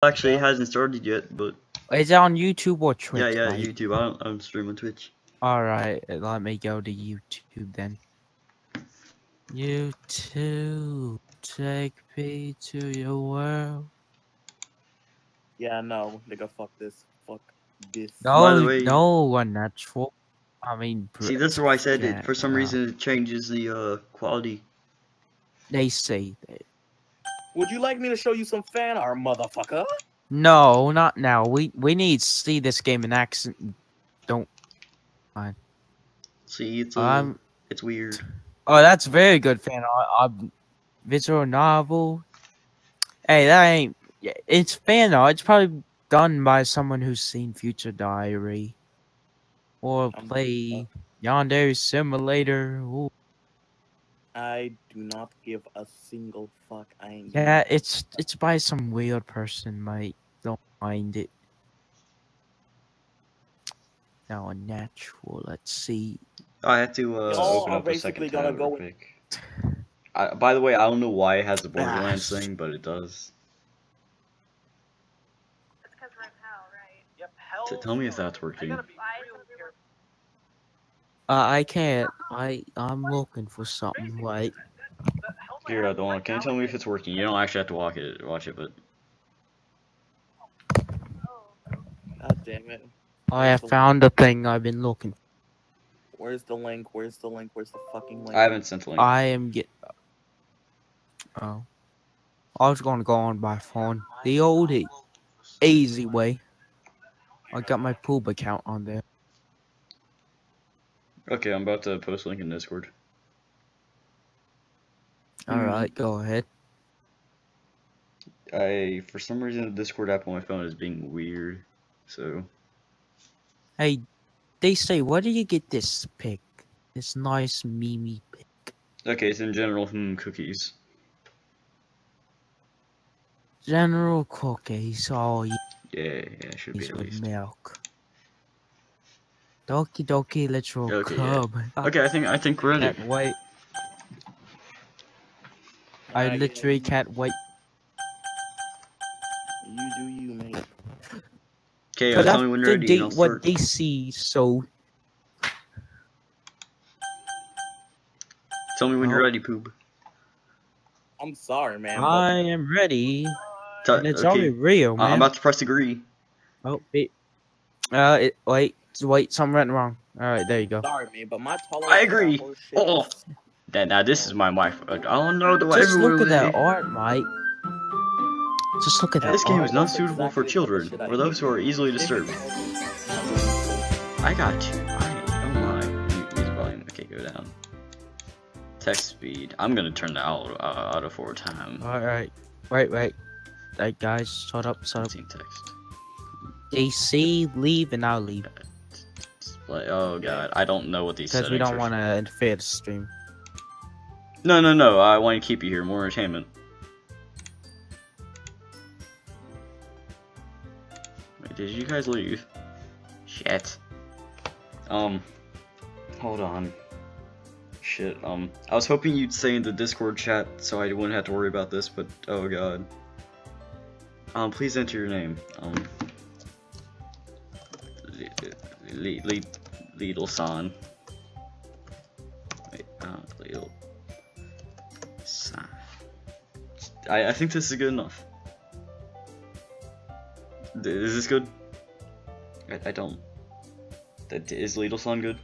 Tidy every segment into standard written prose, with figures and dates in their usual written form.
Actually, it hasn't started yet, but Is it on YouTube or Twitch? yeah, Mike? YouTube. I don't stream on Twitch. Alright, let me go to YouTube then. YouTube, take me to your world. Yeah, no, nigga, fuck this. Fuck this. By the No, way- no, unnatural. I mean, See, this is why I said yeah, it. For some reason, it changes the quality. They say that. Would you like me to show you some fan art, motherfucker? No, not now. We need to see this game in action. Don't. See, it's it's weird. Oh, that's very good fan art. Visual novel. Hey, that ain't. It's fan art. It's probably done by someone who's seen Future Diary or play Yandere Simulator. Ooh. I do not give a single fuck. I ain't. Yeah, it's by some weird person, mate. Don't mind it. Now, unnatural. Let's see. I have to open up a second tab real quick. By the way, I don't know why it has the Borderlands thing, but it does. It's because we're in hell, right? Yep, hell. Tell me if that's working. I can't. I'm looking for something like. Here, I don't want. Can you tell me if it's working? You don't actually have to watch it, but. God damn it. I have found the thing I've been looking for. Where's the link? Where's the link? Where's the fucking link? I haven't sent the link. I am Oh. I was gonna go on by phone. The old easy way. I got my Poob account on there. Okay, I'm about to post a link in Discord. Alright, go ahead. For some reason, the Discord app on my phone is being weird, so. Hey, they say, where do you get this pic? This nice Mimi pic. Okay, it's in general, cookies. General cookies, oh yeah. Yeah, should be at With least. milk. Doki Doki Literature Club. Yeah. Okay, I think we're ready. Can't wait. I literally can't wait. You do you, mate. Okay, tell me when you're ready. What they see, so. Tell me when you're ready, Poob. I'm sorry, man. I am ready. And it's only real, man. I'm about to press agree. Oh, wait, something went wrong. Alright, there you go. Sorry, man, but my tolerance. I agree. Oh, now this is my wife. I don't know the way. Just look at that art, Mike. Just look at that. This game is not suitable for children or those who are easily disturbed. I got you. Oh my. Music volume. Okay, go down. Text speed. I'm gonna turn the auto forward time. Alright. Wait. Hey guys, shut up. Text. DC, leave, and I'll leave. Oh god, I don't know what these settings are. Because we don't want to interfere the stream. No, I want to keep you here. More entertainment. Wait, did you guys leave? Shit. Hold on. Shit, I was hoping you'd say in the Discord chat so I wouldn't have to worry about this, but oh god. Please enter your name. Lidl-san. Wait, Lidl-san. I think this is good enough. Is this good? I don't. Is Lidl-san good?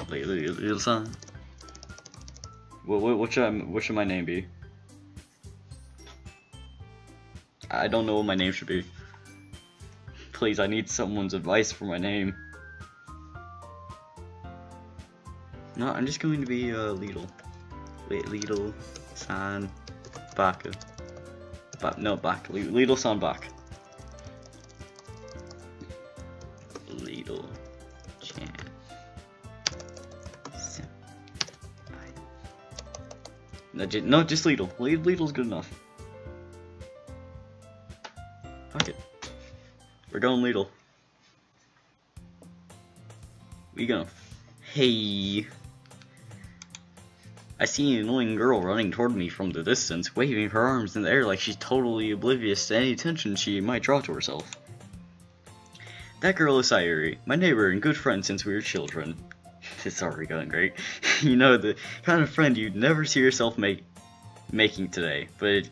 Lidl-san. What should my name be? I don't know what my name should be. Please, I need someone's advice for my name. No, I'm just going to be Lidl. Lidl-san Baka. No, Baka. Lidl-san Baka. Lidl-chan. No, just Lidl. Lidl's good enough. Fuck it. We're going Lidl. We gonna. Hey. I see an annoying girl running toward me from the distance, waving her arms in the air like she's totally oblivious to any attention she might draw to herself. That girl is Sayuri, my neighbor and good friend since we were children. It's already going great. You know, the kind of friend you'd never see yourself making today, but it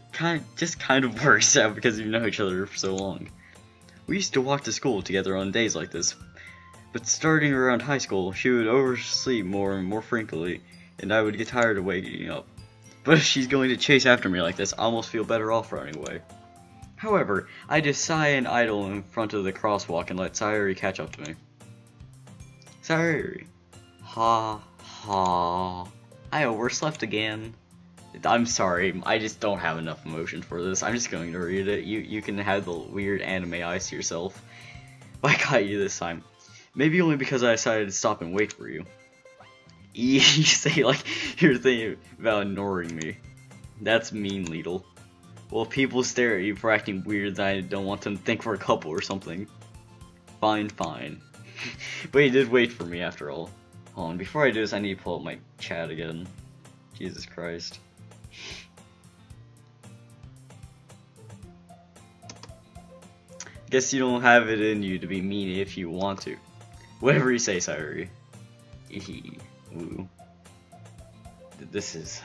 just kind of works out because you know each other for so long. We used to walk to school together on days like this, but starting around high school, she would oversleep more and more frequently, and I would get tired of waking up. But if she's going to chase after me like this, I almost feel better off running away. However, I just sigh and idle in front of the crosswalk and let Sayuri catch up to me. Sayuri. Ha ha. I overslept again. I'm sorry, I just don't have enough emotion for this. I'm just going to read it. You can have the weird anime eyes to yourself. I got you this time. Maybe only because I decided to stop and wait for you. You say like you're thinking about ignoring me. That's mean, Lidl. Well, if people stare at you for acting weird, then I don't want them to think we're a couple or something. Fine, fine. But you did wait for me after all. Hold on, before I do this, I need to pull up my chat again. Jesus Christ. Guess you don't have it in you to be mean if you want to. Whatever you say, Sayuri. Ooh. This is...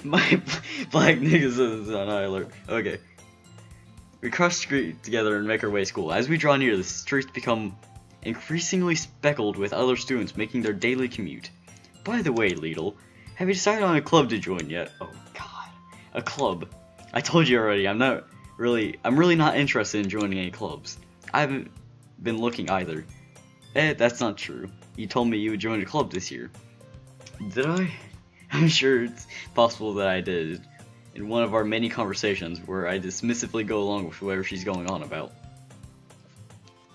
My black niggas is on high alert. Okay. We cross the street together and make our way to school. As we draw near, the streets become increasingly speckled with other students making their daily commute. By the way, Lidl, have you decided on a club to join yet? Oh god. A club. I told you already, I'm really not interested in joining any clubs. I haven't been looking either. That's not true. You told me you would join a club this year. Did I? I'm sure it's possible that I did. In one of our many conversations where I dismissively go along with whatever she's going on about.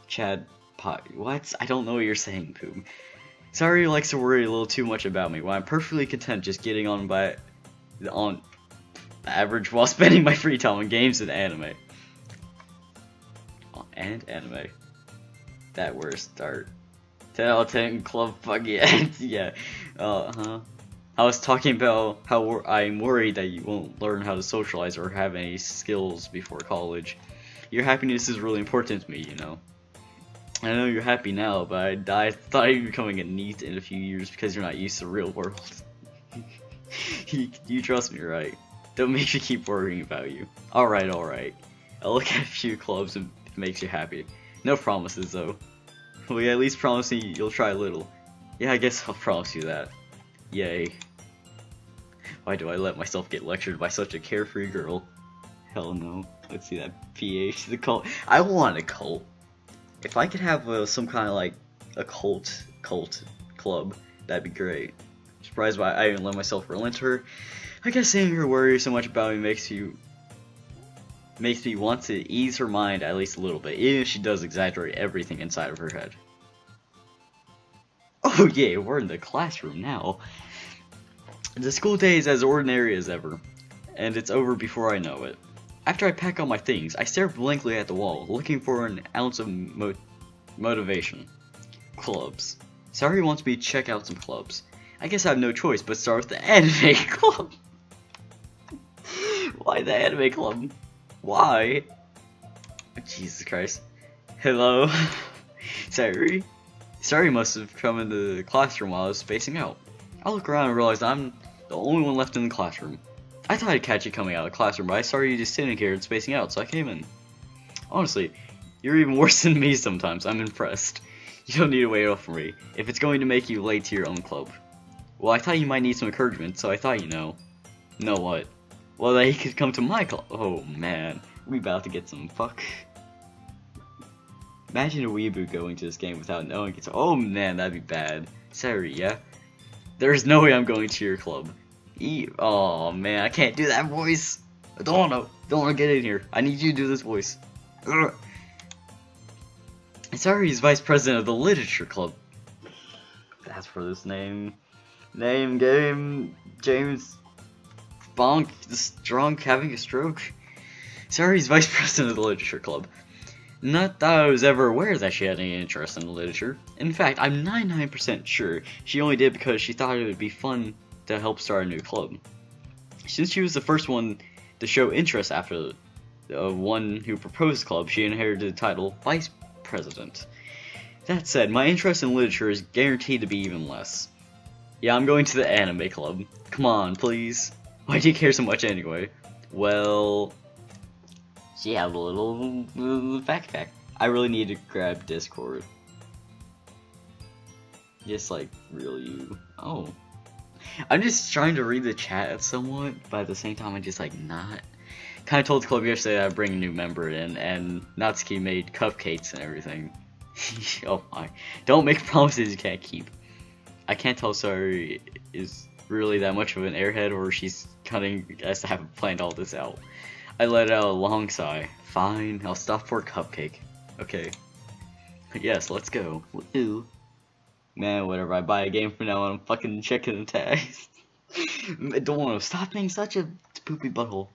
Chad Pot. What? I don't know what you're saying, Poop. Sorry you likes to worry a little too much about me, while I'm perfectly content just getting on average while spending my free time on games and anime. That were a start. 10 out of 10 club fuck yeah. Yeah. I was talking about how I'm worried that you won't learn how to socialize or have any skills before college. Your happiness is really important to me, you know. I know you're happy now, but I thought you'd be becoming a NEET in a few years because you're not used to the real world. You trust me, right? Don't make me keep worrying about you. Alright. I'll look at a few clubs if it makes you happy. No promises, though. Will you at least promise me you'll try a little? Yeah, I guess I'll promise you that. Yay. Why do I let myself get lectured by such a carefree girl? Hell no. Let's see that PH, the cult. I want a cult. If I could have some kind of like a cult club, that'd be great. Surprised why I didn't let myself relent to her. I guess seeing her worry so much about me makes me want to ease her mind at least a little bit, even if she does exaggerate everything inside of her head. Oh yeah, we're in the classroom now. The school day is as ordinary as ever, and it's over before I know it. After I pack all my things, I stare blankly at the wall, looking for an ounce of motivation. Clubs. Sayuri wants me to check out some clubs. I guess I have no choice but start with the anime club. Why the anime club? Why? Oh, Jesus Christ. Hello? Sayuri? Sayuri must have come into the classroom while I was spacing out. I look around and realize I'm the only one left in the classroom. I thought I'd catch you coming out of the classroom, but I saw you just sitting here and spacing out, so I came in. Honestly, you're even worse than me sometimes. I'm impressed. You don't need to wait up for me, if it's going to make you late to your own club. Well, I thought you might need some encouragement, so I thought you know. Know what? Well, that he could come to my club. Oh man, we about to get some fuck. Imagine a weeaboo going to this game without knowing it's. Oh man, that'd be bad. Sorry, yeah? There's no way I'm going to your club. Oh man, I can't do that voice. I don't wanna get in here. I need you to do this voice. Ugh. Sorry, he's vice president of the literature club. That's for this name. Game, James Bonk, this drunk having a stroke. Sorry, he's vice president of the literature club. Not that I was ever aware that she had any interest in literature. In fact, I'm 99% sure she only did because she thought it would be fun to help start a new club. Since she was the first one to show interest after the one who proposed the club, she inherited the title Vice President. That said, my interest in literature is guaranteed to be even less. Yeah, I'm going to the anime club. Come on, please. Why do you care so much anyway? Well, she had a little backpack. I really need to grab Discord. Just like, really? Oh. I'm just trying to read the chat somewhat, but at the same time I'm just like not. Kinda told the club yesterday that I'd bring a new member in, and Natsuki made cupcakes and everything. Oh my. Don't make promises you can't keep. I can't tell Sari is really that much of an airhead or she's cutting as to have planned all this out. I let out a long sigh. Fine, I'll stop for a cupcake. Okay. Yes, let's go. Woo. Man, whatever, I buy a game from now on, I'm fucking checking the tags. Don't want to stop being such a poopy butthole.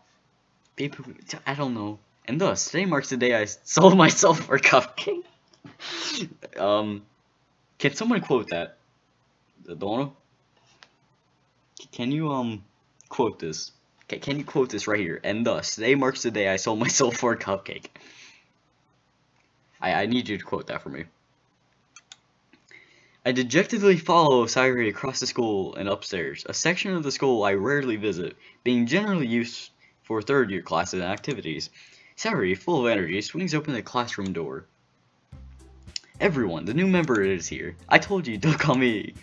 Be poopy, I don't know. And thus, today marks the day I sold myself for a cupcake. Can someone quote that? Donna? Can you, quote this? Can you quote this right here? And thus, today marks the day I sold myself for a cupcake. I need you to quote that for me. I dejectedly follow Sayuri across the school and upstairs, a section of the school I rarely visit, being generally used for third-year classes and activities. Sayuri, full of energy, swings open the classroom door. Everyone, the new member is here. I told you, don't call me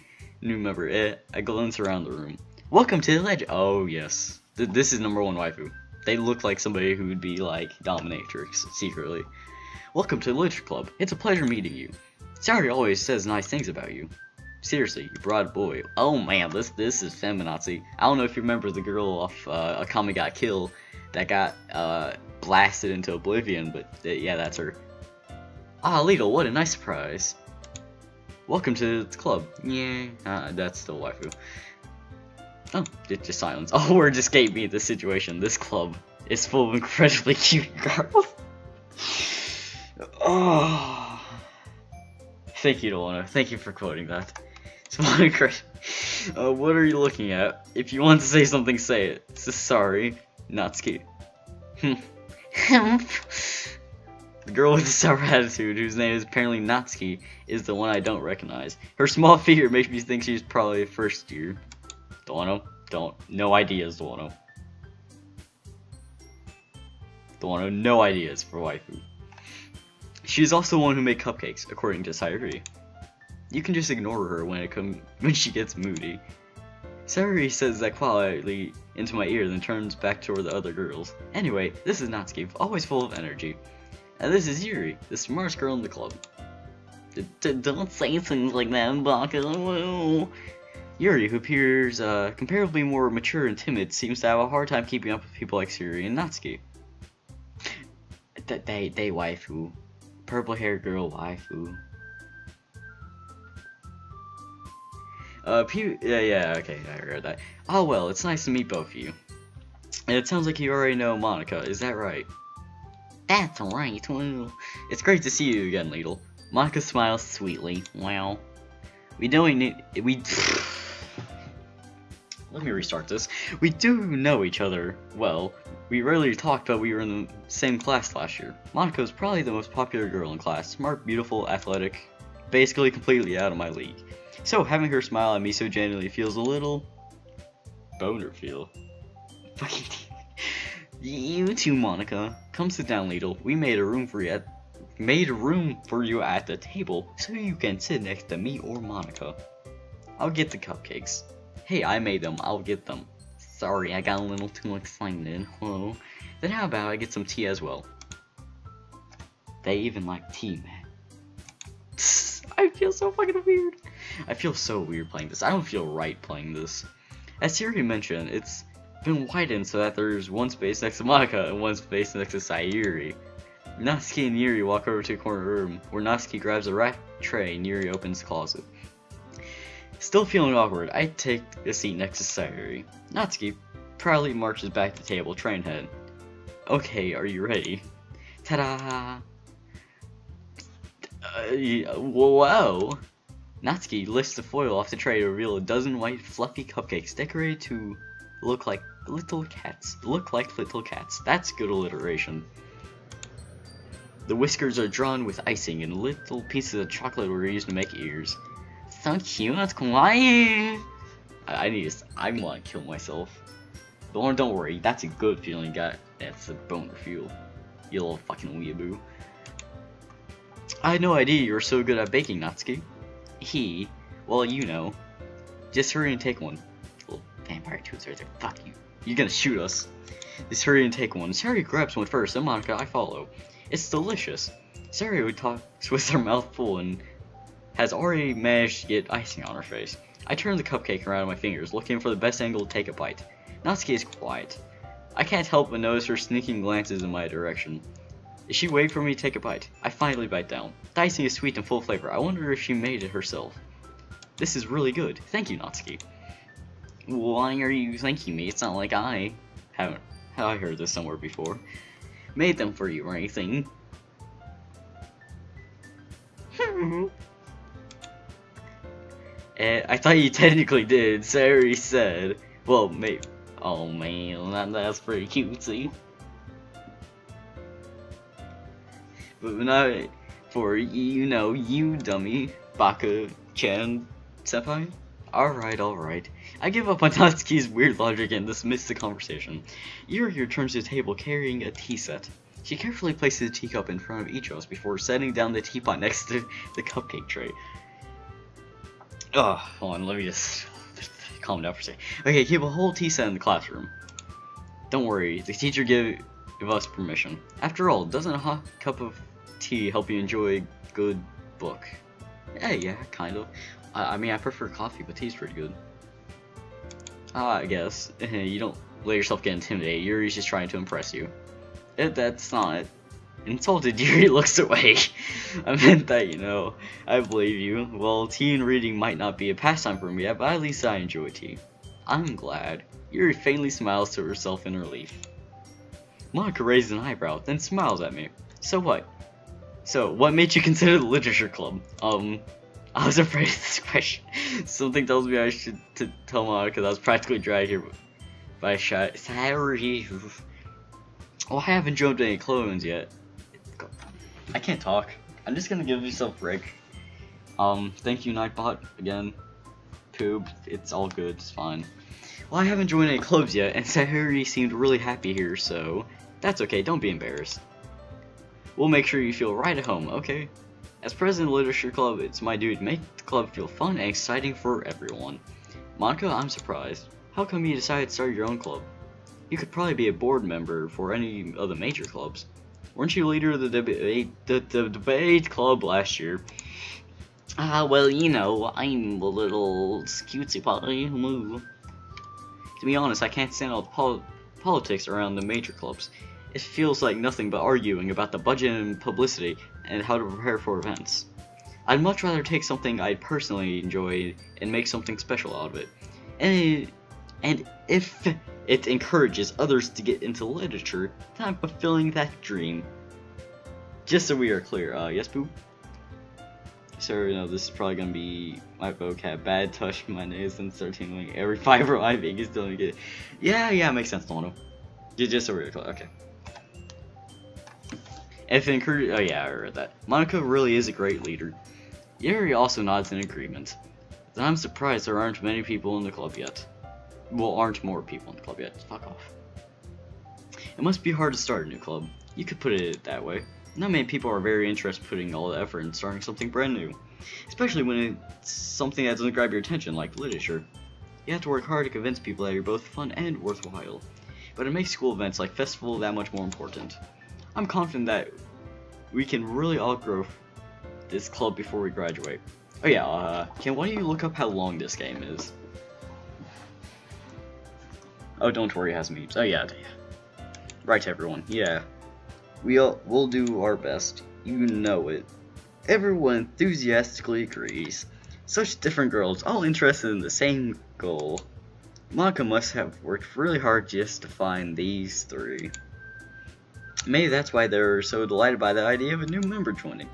new member. I glance around the room. Welcome to the legend. Oh, yes. This is #1 waifu. They look like somebody who would be like dominatrix, secretly. Welcome to the Literature Club. It's a pleasure meeting you. Sayuri always says nice things about you. Seriously, you brought a boy. Oh man, this is feminazi. I don't know if you remember the girl off Akame Got Killed that got blasted into oblivion, but yeah, that's her. Ah, Lidl, what a nice surprise. Welcome to the club. Yeah, that's still waifu. Oh, just silence. Oh, word escaped me this situation. This club is full of incredibly cute girls. Oh. Thank you, Delano. Thank you for quoting that. What are you looking at? If you want to say something, say it. Sorry, Natsuki. The girl with the sour attitude, whose name is apparently Natsuki, is the one I don't recognize. Her small figure makes me think she's probably first year. Delano, no ideas, Delano. Delano, no ideas for waifu. She is also the one who made cupcakes, according to Sayuri. You can just ignore her when she gets moody. Sayuri says that quietly into my ear, then turns back toward the other girls. Anyway, this is Natsuki, always full of energy. And this is Yuri, the smartest girl in the club. Don't say things like that, Baka. Yuri, who appears comparatively more mature and timid, seems to have a hard time keeping up with people like Sayuri and Natsuki. They waifu. Purple-haired girl waifu. Yeah, okay, I heard that. Oh well, it's nice to meet both of you. And it sounds like you already know Monica, is that right? That's right. It's great to see you again, Lidl. Monica smiles sweetly. Wow. Let me restart this. We do know each other well. We rarely talked, but we were in the same class last year. Monica is probably the most popular girl in class. Smart, beautiful, athletic, basically completely out of my league. So having her smile at me so genuinely feels a little boner feel. You too, Monica. Come sit down, Lidl. We made a room for you at the table so you can sit next to me or Monica. I'll get the cupcakes. Hey, I made them. I'll get them. Sorry, I got a little too excited. Hello. Then how about I get some tea as well? They even like tea, man. I feel so fucking weird. I feel so weird playing this. I don't feel right playing this. As Siri mentioned, it's been widened so that there's one space next to Monica and one space next to Sayuri. Natsuki and Yuri walk over to a corner room where Natsuki grabs a rat tray and Yuri opens the closet. Still feeling awkward, I take a seat next to Sayuri. Natsuki proudly marches back to the table, train head. Okay, are you ready? Ta-da! Whoa! Natsuki lifts the foil off the tray to reveal a dozen white fluffy cupcakes decorated to look like little cats. That's good alliteration. The whiskers are drawn with icing, and little pieces of chocolate were used to make ears. So cute, that's kawaii! I want to kill myself. Don't worry, that's a good feeling you got. That's a boner fuel. You little fucking weeaboo. I had no idea you were so good at baking, Natsuki. Well, you know. Just hurry and take one. Little vampire toots right there. Fuck you. You're gonna shoot us. Just hurry and take one. Sari grabs one first, and Monica, I follow. It's delicious. Sari talks with her mouth full and has already managed to get icing on her face. I turn the cupcake around my fingers, looking for the best angle to take a bite. Natsuki is quiet. I can't help but notice her sneaking glances in my direction. Is she waiting for me to take a bite? I finally bite down. The icing is sweet and full of flavor. I wonder if she made it herself. This is really good. Thank you, Natsuki. Why are you thanking me? It's not like I heard this somewhere before. Made them for you or anything. I thought you technically did. Sari said. Well, maybe. Oh man, that's pretty cutesy. But not for, you know, you dummy, Baka-chan senpai. Alright. I give up on Natsuki's weird logic and dismiss the conversation. Yuri returns to the table carrying a tea set. She carefully places a teacup in front of each of us before setting down the teapot next to the cupcake tray. Hold on, let me just calm down for a second. Okay, keep a whole tea set in the classroom. Don't worry, the teacher gave us permission. After all, doesn't a hot cup of tea help you enjoy a good book? Yeah, kind of. I mean, I prefer coffee, but tea's pretty good. I guess. You don't let yourself get intimidated. Yuri's just trying to impress you. That's not. Insulted, Yuri looks away. I meant that, you know. I believe you. Well, tea and reading might not be a pastime for me yet, but at least I enjoy tea. I'm glad. Yuri faintly smiles to herself in relief. Monica raises an eyebrow, then smiles at me. So what? So, what made you consider the literature club? I was afraid of this question. Something tells me I should tell Monica that I was practically dragged here by a shot. Sorry. Oh, I haven't jumped any clones yet. I can't talk. I'm just gonna give myself a break. Thank you, Nightbot, again. Poob, it's all good, it's fine. Well, I haven't joined any clubs yet, and Sahari seemed really happy here, so that's okay, don't be embarrassed. We'll make sure you feel right at home, okay? As president of the Literature Club, it's my duty to make the club feel fun and exciting for everyone. Monica, I'm surprised. How come you decided to start your own club? You could probably be a board member for any of the major clubs. Weren't you leader of the debate club last year? Well, you know, I'm a little cutesy pie. To be honest, I can't stand all the politics around the major clubs. It feels like nothing but arguing about the budget and publicity and how to prepare for events. I'd much rather take something I personally enjoy and make something special out of it. And if it encourages others to get into literature, then I'm fulfilling that dream. Just so we are clear, yes, boo? Sorry, no, this is probably gonna be my vocab. Bad touching my nails and start tingling. Every fiber of my being is doing it. Yeah, makes sense, Tono. Just so we're clear, okay. If it encourages, oh yeah, I read that. Monica really is a great leader. Yuri also nods in agreement. Then I'm surprised there aren't many people in the club yet. Well, aren't more people in the club yet. Fuck off. It must be hard to start a new club. You could put it that way. Not many people are very interested in putting all the effort in starting something brand new. Especially when it's something that doesn't grab your attention, like literature. You have to work hard to convince people that you're both fun and worthwhile. But it makes school events like festival that much more important. I'm confident that we can really outgrow this club before we graduate. Oh yeah, Ken, why don't you look up how long this game is? Oh, don't worry, it has memes. Oh yeah. Right, everyone. Yeah. We'll do our best. You know it. Everyone enthusiastically agrees. Such different girls, all interested in the same goal. Monica must have worked really hard just to find these three. Maybe that's why they're so delighted by the idea of a new member joining.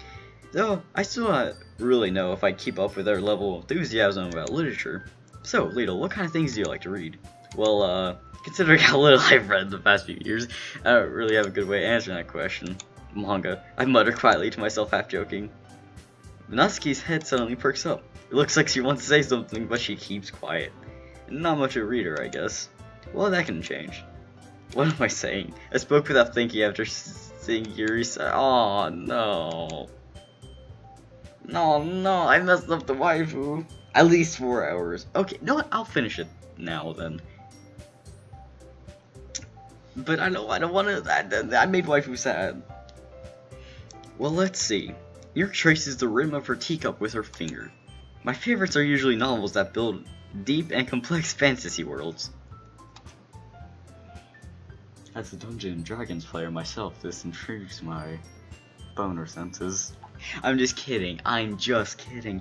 Though, I still don't really know if I keep up with their level of enthusiasm about literature. So, Lidl, what kind of things do you like to read? Well, considering how little I've read the past few years, I don't really have a good way of answering that question. Manga, I mutter quietly to myself, half joking. Natsuki's head suddenly perks up. It looks like she wants to say something, but she keeps quiet. Not much of a reader, I guess. Well, that can change. What am I saying? I spoke without thinking after seeing Yuri say, "Oh no. No, I messed up the waifu." At least 4 hours. Okay, no, I'll finish it now then. But I don't want to. I made waifu sad. Well, let's see. Yuri traces the rim of her teacup with her finger. My favorites are usually novels that build deep and complex fantasy worlds. As a Dungeons & Dragons player myself, this intrigues my boner senses. I'm just kidding.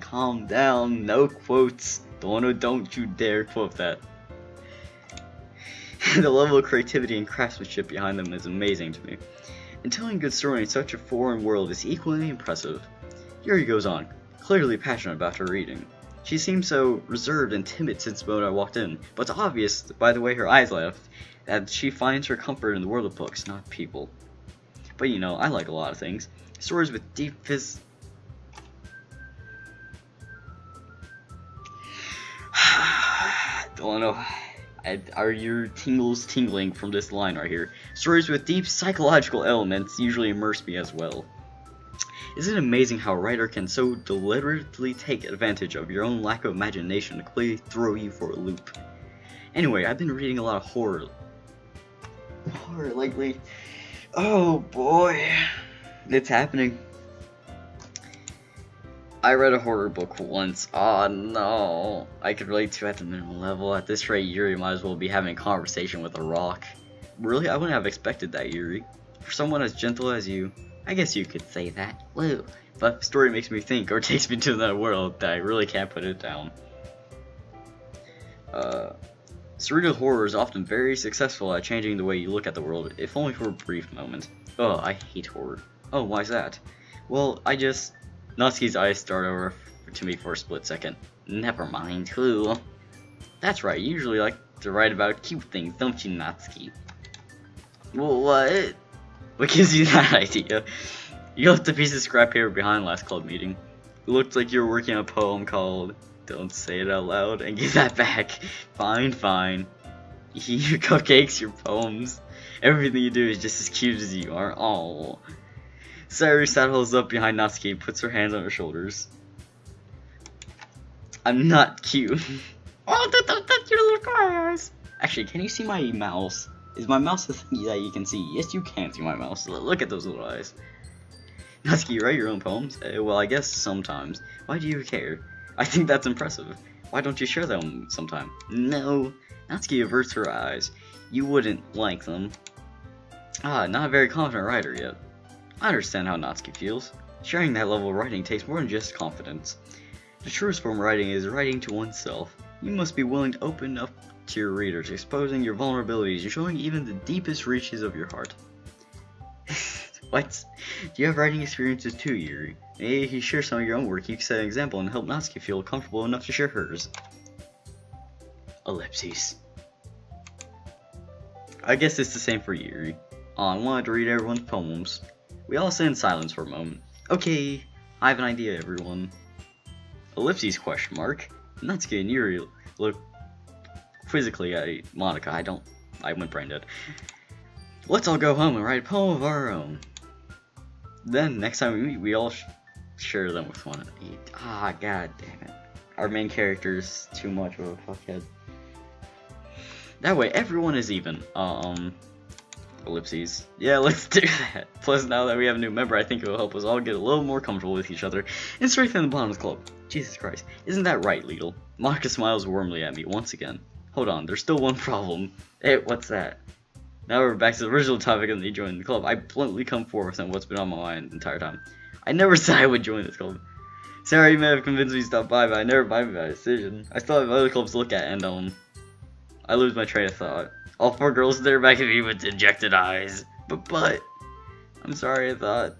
Calm down. No quotes. Don't you dare quote that. The level of creativity and craftsmanship behind them is amazing to me. And telling a good story in such a foreign world is equally impressive. Yuri goes on, clearly passionate about her reading. She seems so reserved and timid since the moment I walked in, but it's obvious by the way her eyes left that she finds her comfort in the world of books, not people. But you know, I like a lot of things. Stories with deep don't know. Are your tingles tingling from this line right here? Stories with deep psychological elements usually immerse me as well. Isn't it amazing how a writer can so deliberately take advantage of your own lack of imagination to completely throw you for a loop? Anyway, I've been reading a lot of horror lately. Oh boy, it's happening. I read a horror book once. Oh no, I could relate to at the minimum level. At this rate, Yuri might as well be having a conversation with a rock. Really, I wouldn't have expected that, Yuri. For someone as gentle as you, I guess you could say that. Woo. But the story makes me think or takes me to another world that I really can't put it down. Surreal horror is often very successful at changing the way you look at the world, if only for a brief moment. Oh, I hate horror. Oh, why's that? Well, Natsuki's eyes start over to me for a split second. Never mind, who? That's right, you usually like to write about cute things, don't you, Natsuki? Well, what? What gives you that idea? You left a piece of scrap paper behind last club meeting. It looked like you were working on a poem called Don't Say It Out Loud and give that back. Fine. Your cupcakes, your poems. Everything you do is just as cute as you are. Oh. Sayuri settles up behind Natsuki and puts her hands on her shoulders. I'm not cute. Oh, that's your little eyes. Actually, can you see my mouse? Is my mouse the thing that you can see? Yes, you can see my mouse. Look at those little eyes. Natsuki, you write your own poems? Well, I guess sometimes. Why do you care? I think that's impressive. Why don't you share them sometime? No. Natsuki averts her eyes. You wouldn't like them. Not a very confident writer yet. I understand how Natsuki feels. Sharing that level of writing takes more than just confidence. The truest form of writing is writing to oneself. You must be willing to open up to your readers, exposing your vulnerabilities and showing even the deepest reaches of your heart. What? Do you have writing experiences too, Yuri? Maybe if you share some of your own work, you can set an example and help Natsuki feel comfortable enough to share hers. Ellipses. I guess it's the same for Yuri. I wanted to read everyone's poems. We all sit in silence for a moment. Okay, I have an idea, everyone. Ellipses question mark. Natsuki and Yuri look quizzically at Monica. I went brain dead. Let's all go home and write a poem of our own. Then, next time we meet, we all share them with one another. God damn it. Our main character is too much of a fuckhead. That way, everyone is even. Ellipses. Yeah, let's do that. Plus, now that we have a new member, I think it will help us all get a little more comfortable with each other and strengthen the bond of the club. Jesus Christ. Isn't that right, Lidl? Monica smiles warmly at me once again. Hold on, there's still one problem. Hey, what's that? Now we're back to the original topic of me joining the club. I bluntly come forward with what's been on my mind the entire time. I never said I would join this club. Sarah, you may have convinced me to stop by, but I never buy my decision. I still have other clubs to look at, and I lose my train of thought. All four girls stare back at me with dejected eyes. But, I'm sorry, I thought.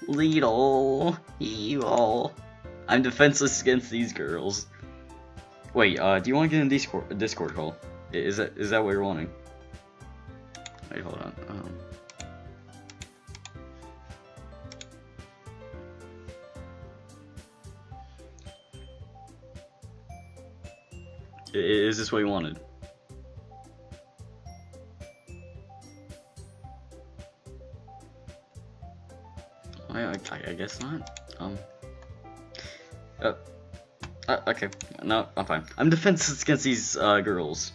Little evil. I'm defenseless against these girls. Wait, do you want to get in Discord call? Is that what you're wanting? Wait, hold on. Is this what you wanted? I guess not. Okay. No, I'm fine. I'm defenseless against these girls.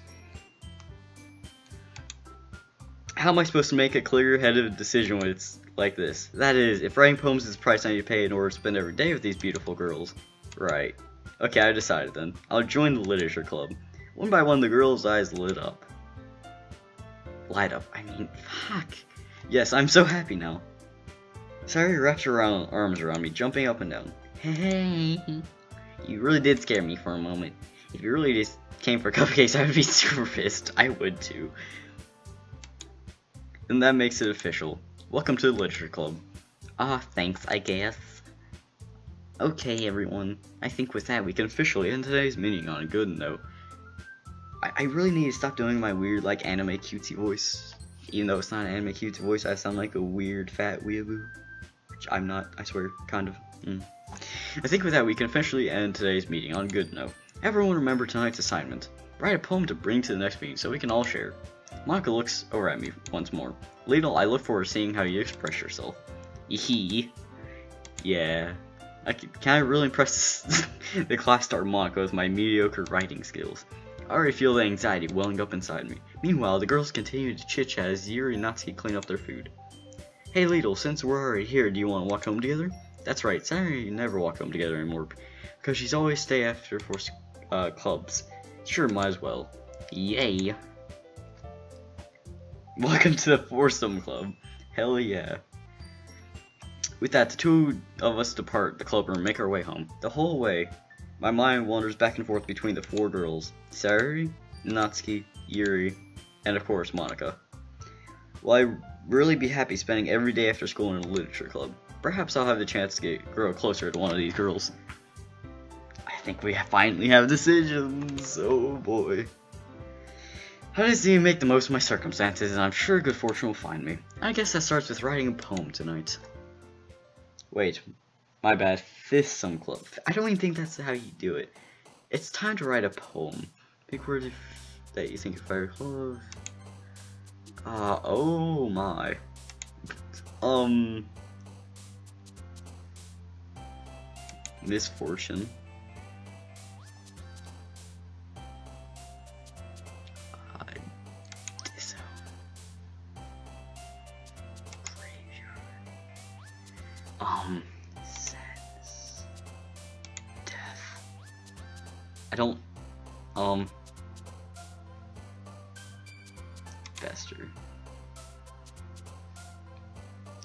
How am I supposed to make a clear-headed decision when it's like this? That is, if writing poems is the price I need to pay in order to spend every day with these beautiful girls. Right. Okay, I decided then. I'll join the literature club. One by one, the girls' eyes lit up. Light up. I mean, fuck. Yes, I'm so happy now. Sorry, wrapped her arms around me, jumping up and down. Hey, you really did scare me for a moment. If you really just came for cupcakes, I would be super pissed. I would too. And that makes it official. Welcome to the literature club. Ah, thanks, I guess. Okay, everyone. I think with that, we can officially end today's meeting on a good note. I really need to stop doing my weird, like, anime cutesy voice. Even though it's not an anime cutesy voice, I sound like a weird fat weeaboo. Which I'm not, I swear, kind of. I think with that, we can officially end today's meeting on a good note. Everyone remember tonight's assignment. Write a poem to bring to the next meeting so we can all share. Monica looks over at me once more. Lidl, I look forward to seeing how you express yourself. Yee. Yeah. Can I really impress the class star Monica with my mediocre writing skills? I already feel the anxiety welling up inside me. Meanwhile, the girls continue to chit-chat as Yuri and Natsuki clean up their food. Hey Lidl, since we're already here, do you want to walk home together? That's right, Saturday never walk home together anymore, because she's always stay after for clubs. Sure, might as well. Yay! Welcome to the foursome club. Hell yeah. With that, the two of us depart the club and make our way home. The whole way, my mind wanders back and forth between the four girls. Sayuri, Natsuki, Yuri, and of course Monica. Will I really be happy spending every day after school in a literature club? Perhaps I'll have the chance to grow closer to one of these girls. I think we finally have decisions. Oh boy. I just need to make the most of my circumstances, and I'm sure good fortune will find me. I guess that starts with writing a poem tonight. Wait, my bad. Fifth-some club. I don't even think that's how you do it. It's time to write a poem. Pick words that you think of fire club. Oh my. Misfortune. Disown. Graveyard. Sadness. Death. I don't, Fester.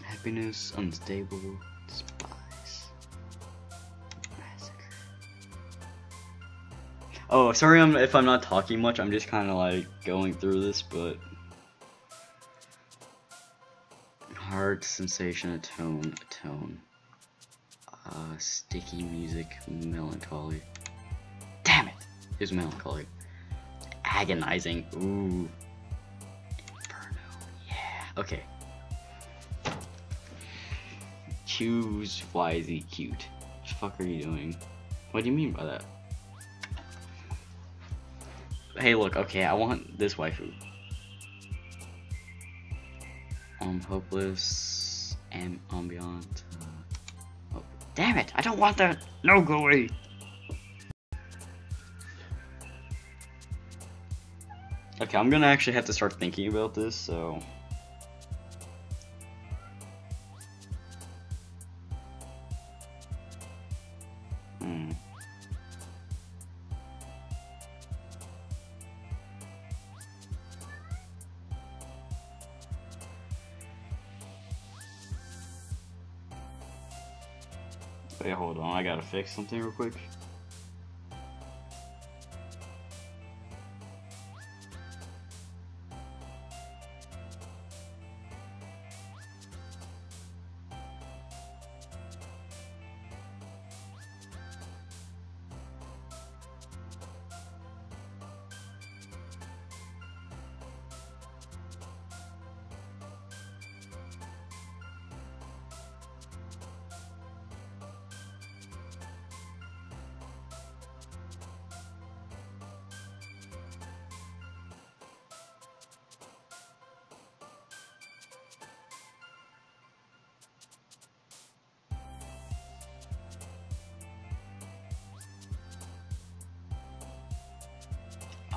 Happiness, unstable, despise. Massacre. Oh, sorry if I'm not talking much, I'm just kind of like going through this, but... Heart, sensation, atone. Sticky music, melancholy. Damn it! Here's melancholy. Agonizing, ooh. Inferno, yeah, okay. Choose wisely, cute. What the fuck are you doing? What do you mean by that? Hey, look, okay, I want this waifu. Hopeless, ambient. Oh, damn it! I don't want that! No, go away! Okay, I'm gonna actually have to start thinking about this, so... Wait, hold on, I gotta fix something real quick.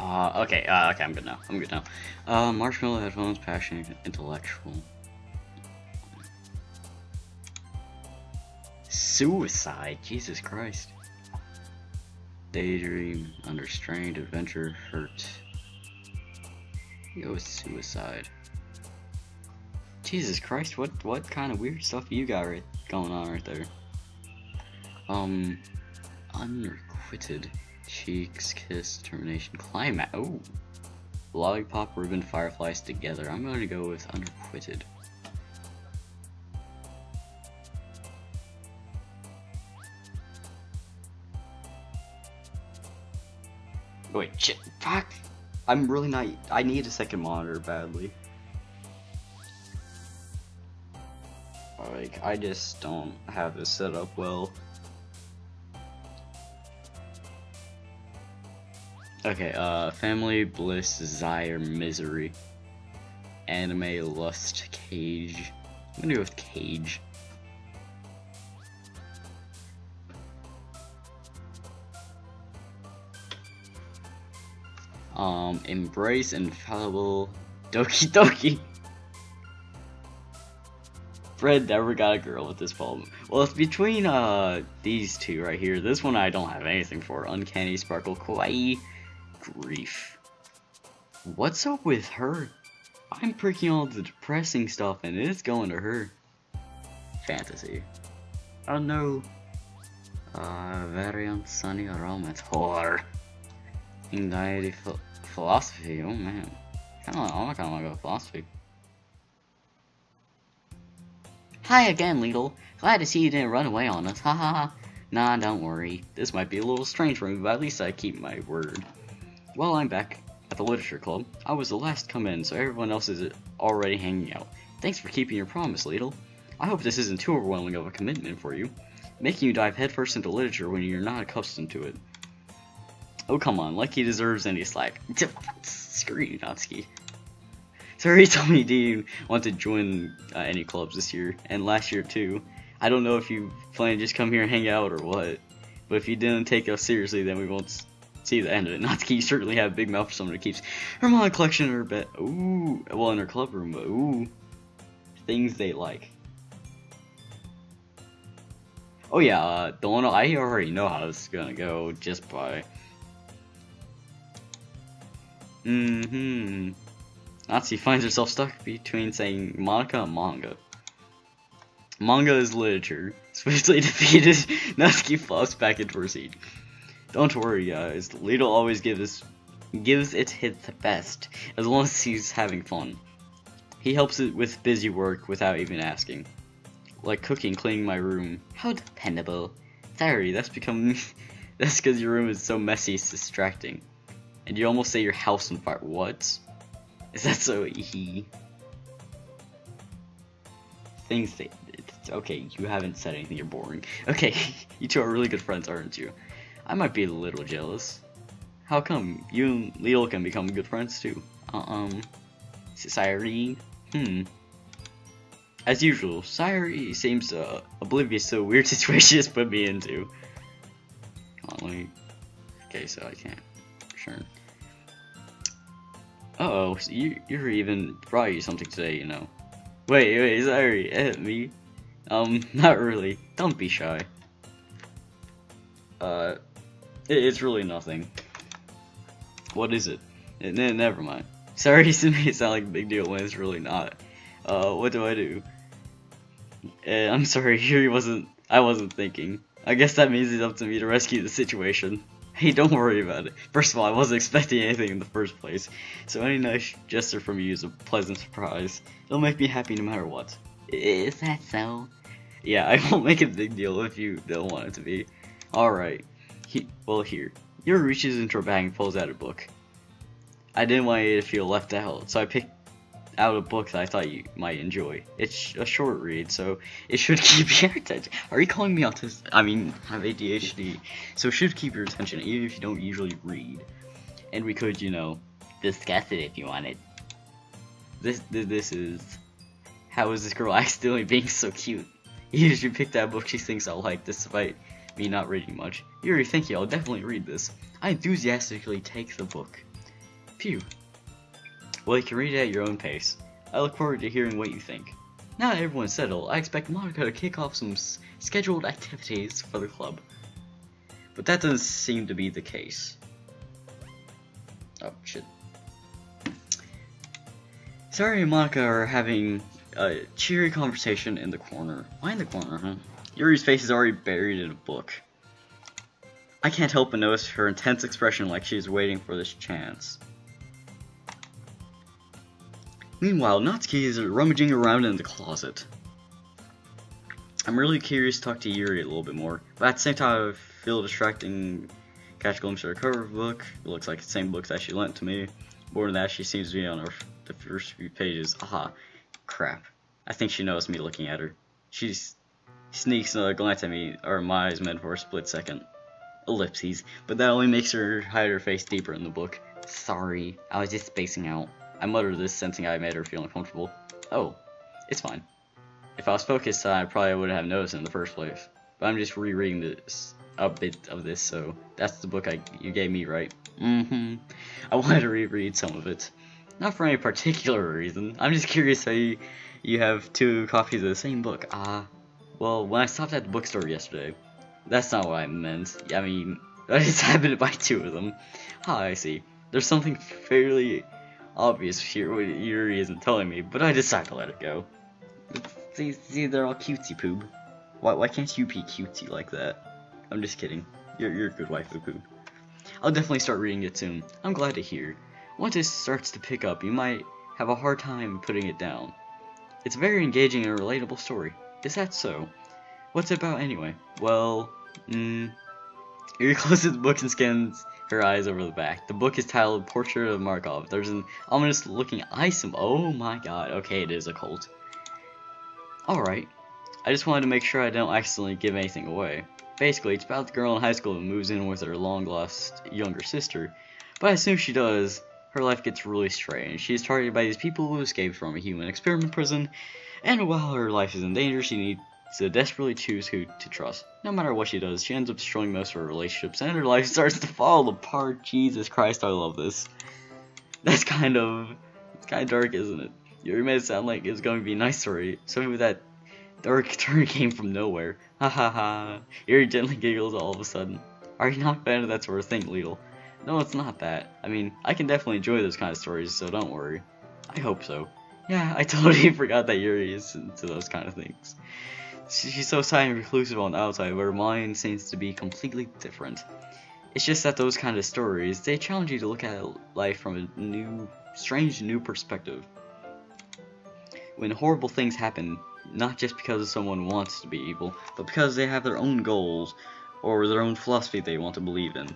Okay, I'm good now. Marshmallow headphones, passionate, intellectual. Suicide, Jesus Christ. Daydream, under strain, adventure, hurt. Go with suicide. Jesus Christ, what kind of weird stuff you got going on right there? Unrequited. Cheeks, kiss, determination, climax. Oh, lollipop, ribbon, fireflies together. I'm gonna go with unrequited. Wait, shit, fuck. I'm really not. I need a second monitor badly. Like, I just don't have this set up well. Okay, family, bliss, desire, misery. Anime, lust, cage. I'm gonna go with cage. Embrace, infallible, Doki Doki. Fred never got a girl with this poem. Well, it's between these two right here. This one I don't have anything for. Uncanny, sparkle, kawaii, grief. What's up with her? I'm pricking all the depressing stuff and it's going to her. Fantasy. Oh no. Variant, sunny, romance, horror. Anxiety, philosophy. Oh man. I kinda wanna go with philosophy. Hi again, Lidl. Glad to see you didn't run away on us. Ha ha ha. Nah, don't worry. This might be a little strange for me, but at least I keep my word. Well, I'm back at the literature club. I was the last to come in, so everyone else is already hanging out. Thanks for keeping your promise, Lidl. I hope this isn't too overwhelming of a commitment for you, making you dive headfirst into literature when you're not accustomed to it. Oh, come on, like he deserves any slack. Screw you, Natsuki. So he told me he didn't want to join any clubs this year, and last year too. I don't know if you plan to just come here and hang out or what, but if you didn't take us seriously, then we won't see the end of it. Natsuki, you certainly have a big mouth for someone who keeps her manga collection in her bed. Ooh, well, in her club room, but ooh, things they like. Oh yeah, the one I already know how this is gonna go just by. Natsuki finds herself stuck between saying Monica and manga. Manga is literature. Swiftly defeated, Natsuki flops back into her seat. Don't worry, guys. Lidl always gives it his best, as long as he's having fun. He helps it with busy work without even asking. Like cooking, cleaning my room. How dependable. Sorry, that's because your room is so messy it's distracting. And you almost say your house on fire. What? Is that so Things that... Okay, you haven't said anything, you're boring. Okay, you two are really good friends, aren't you? I might be a little jealous. How come? You and Lidl can become good friends too. Sayuri? As usual, Sayuri seems oblivious to a weird situation it's put me into. Okay, so I can't. Sure. Uh-oh, so you're even brought you something today, you know. Wait, Sayuri, me? Not really. Don't be shy. It's really nothing. What is it? Never mind. Sorry to make it sound like a big deal when it's really not. What do I do? I'm sorry, I wasn't thinking. I guess that means it's up to me to rescue the situation. Hey, don't worry about it. First of all, I wasn't expecting anything in the first place, so any nice gesture from you is a pleasant surprise. It'll make me happy no matter what. Is that so? Yeah, I won't make a big deal if you don't want it to be. Alright. Well, here. Yuri reaches into her bag and pulls out a book. I didn't want you to feel left out, so I picked out a book that I thought you might enjoy. It's a short read, so it should keep your attention. Are you calling me autistic? I mean, have ADHD. So it should keep your attention, even if you don't usually read. And we could, you know, discuss it if you wanted. This is... How is this girl accidentally being so cute? Even if she picked that book she thinks I'll like, despite me not reading much. Yuri, thank you, I'll definitely read this. I enthusiastically take the book. Phew. Well, you can read it at your own pace. I look forward to hearing what you think. Now that everyone's settled, I expect Monica to kick off some scheduled activities for the club. But that doesn't seem to be the case. Oh, shit. Sarah and Monica are having a cheery conversation in the corner. Why in the corner, huh? Yuri's face is already buried in a book. I can't help but notice her intense expression like she's waiting for this chance. Meanwhile, Natsuki is rummaging around in the closet. I'm really curious to talk to Yuri a little bit more, but at the same time I feel distracting. Catch a glimpse of her cover book. It looks like the same book that she lent to me. More than that, she seems to be on the first few pages. Aha. Crap. I think she noticed me looking at her. She sneaks another glance at me, or my eyes met for a split second. Ellipses. But that only makes her hide her face deeper in the book. Sorry, I was just spacing out. I muttered this, sensing I made her feel uncomfortable. Oh, it's fine. If I was focused, I probably would have noticed in the first place. But I'm just rereading this, a bit of this, so that's the book you gave me, right? I wanted to reread some of it. Not for any particular reason. I'm just curious how you have 2 copies of the same book. Well, when I stopped at the bookstore yesterday, that's not what I meant. I mean, I just happened to buy 2 of them. I see. There's something fairly obvious here what Yuri isn't telling me, but I decided to let it go. See, they're all cutesy poob. Why can't you be cutesy like that? I'm just kidding. You're a good waifu poob. I'll definitely start reading it soon. I'm glad to hear. Once it starts to pick up, you might have a hard time putting it down. It's a very engaging and relatable story. Is that so? What's it about anyway? Well, Yuri closes the book and scans her eyes over the back. The book is titled Portrait of Markov. There's an ominous looking eye symbol. Oh my god. Okay, it is a cult. Alright. I just wanted to make sure I don't accidentally give anything away. Basically, it's about the girl in high school who moves in with her long-lost younger sister. But as soon as she does, her life gets really strange. She is targeted by these people who escaped from a human experiment prison, and while her life is in danger, she needs to desperately choose who to trust. No matter what she does, she ends up destroying most of her relationships, and her life starts to fall apart. Jesus Christ, I love this. That's kind of dark, isn't it? You made it sound like it's going to be a nice story, so that dark turn came from nowhere. Ha ha ha. Yuri gently giggles all of a sudden. Are you not a fan of that sort of thing, Lidl? No, it's not that. I mean, I can definitely enjoy those kind of stories, so don't worry. I hope so. Yeah, I totally forgot that Yuri is into those kind of things. She's so silent and reclusive on the outside, but her mind seems to be completely different. It's just that those kind of stories, they challenge you to look at life from a strange new perspective. When horrible things happen, not just because someone wants to be evil, but because they have their own goals, or their own philosophy they want to believe in.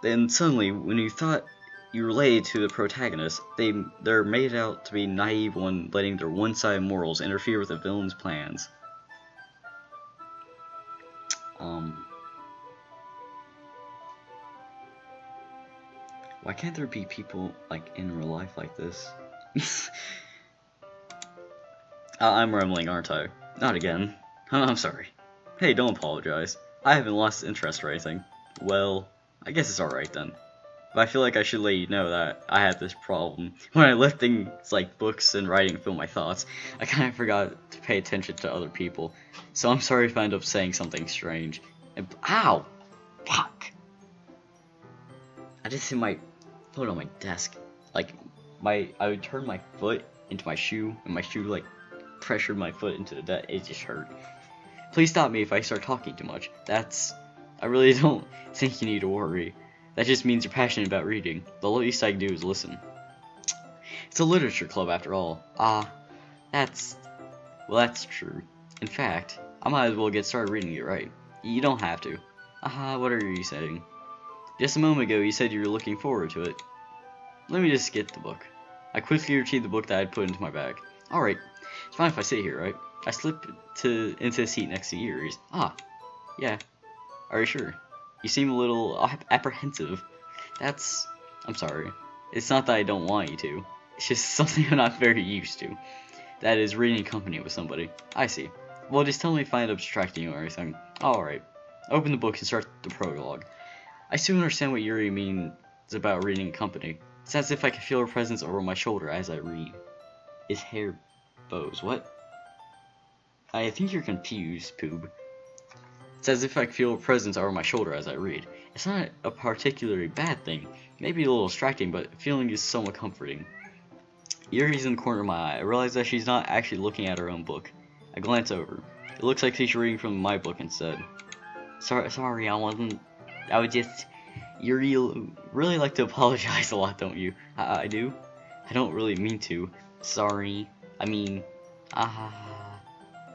Then suddenly, when you thought you related to the protagonist, they're made out to be naive when letting their one-sided morals interfere with the villain's plans. Why can't there be people like in real life like this? I'm rambling, aren't I? Not again. I'm sorry. Hey, don't apologize. I haven't lost interest or anything. Well, I guess it's alright then. But I feel like I should let you know that I had this problem. When I let things like books and writing fill my thoughts, I kind of forgot to pay attention to other people. So I'm sorry if I end up saying something strange. And, ow! Fuck! I just hit my foot on my desk. Like, I would turn my foot into my shoe, and my shoe, like, pressured my foot into the desk. It just hurt. Please stop me if I start talking too much. I really don't think you need to worry. That just means you're passionate about reading. The least I can do is listen. It's a literature club after all. That's true. In fact, I might as well get started reading it, right? You don't have to. What are you saying? Just a moment ago you said you were looking forward to it. Let me just get the book. I quickly retrieved the book that I had put into my bag. Alright, it's fine if I sit here, right? I slipped into the seat next to Yuri's. Yeah. Are you sure? You seem a little apprehensive. I'm sorry. It's not that I don't want you to. It's just something I'm not very used to. That is, reading company with somebody. I see. Well, just tell me if I end up distracting you or anything. Alright. Open the book and start the prologue. I still understand what Yuri means about reading company. It's as if I can feel her presence over my shoulder as I read. His hair bows. What? I think you're confused, Poob. It's as if I can feel her presence over my shoulder as I read. It's not a particularly bad thing. Maybe a little distracting, but the feeling is somewhat comforting. Yuri's in the corner of my eye. I realize that she's not actually looking at her own book. I glance over. It looks like she's reading from my book instead. Sorry, I would just... You really like to apologize a lot, don't you? I do? I don't really mean to. Sorry. I mean... ha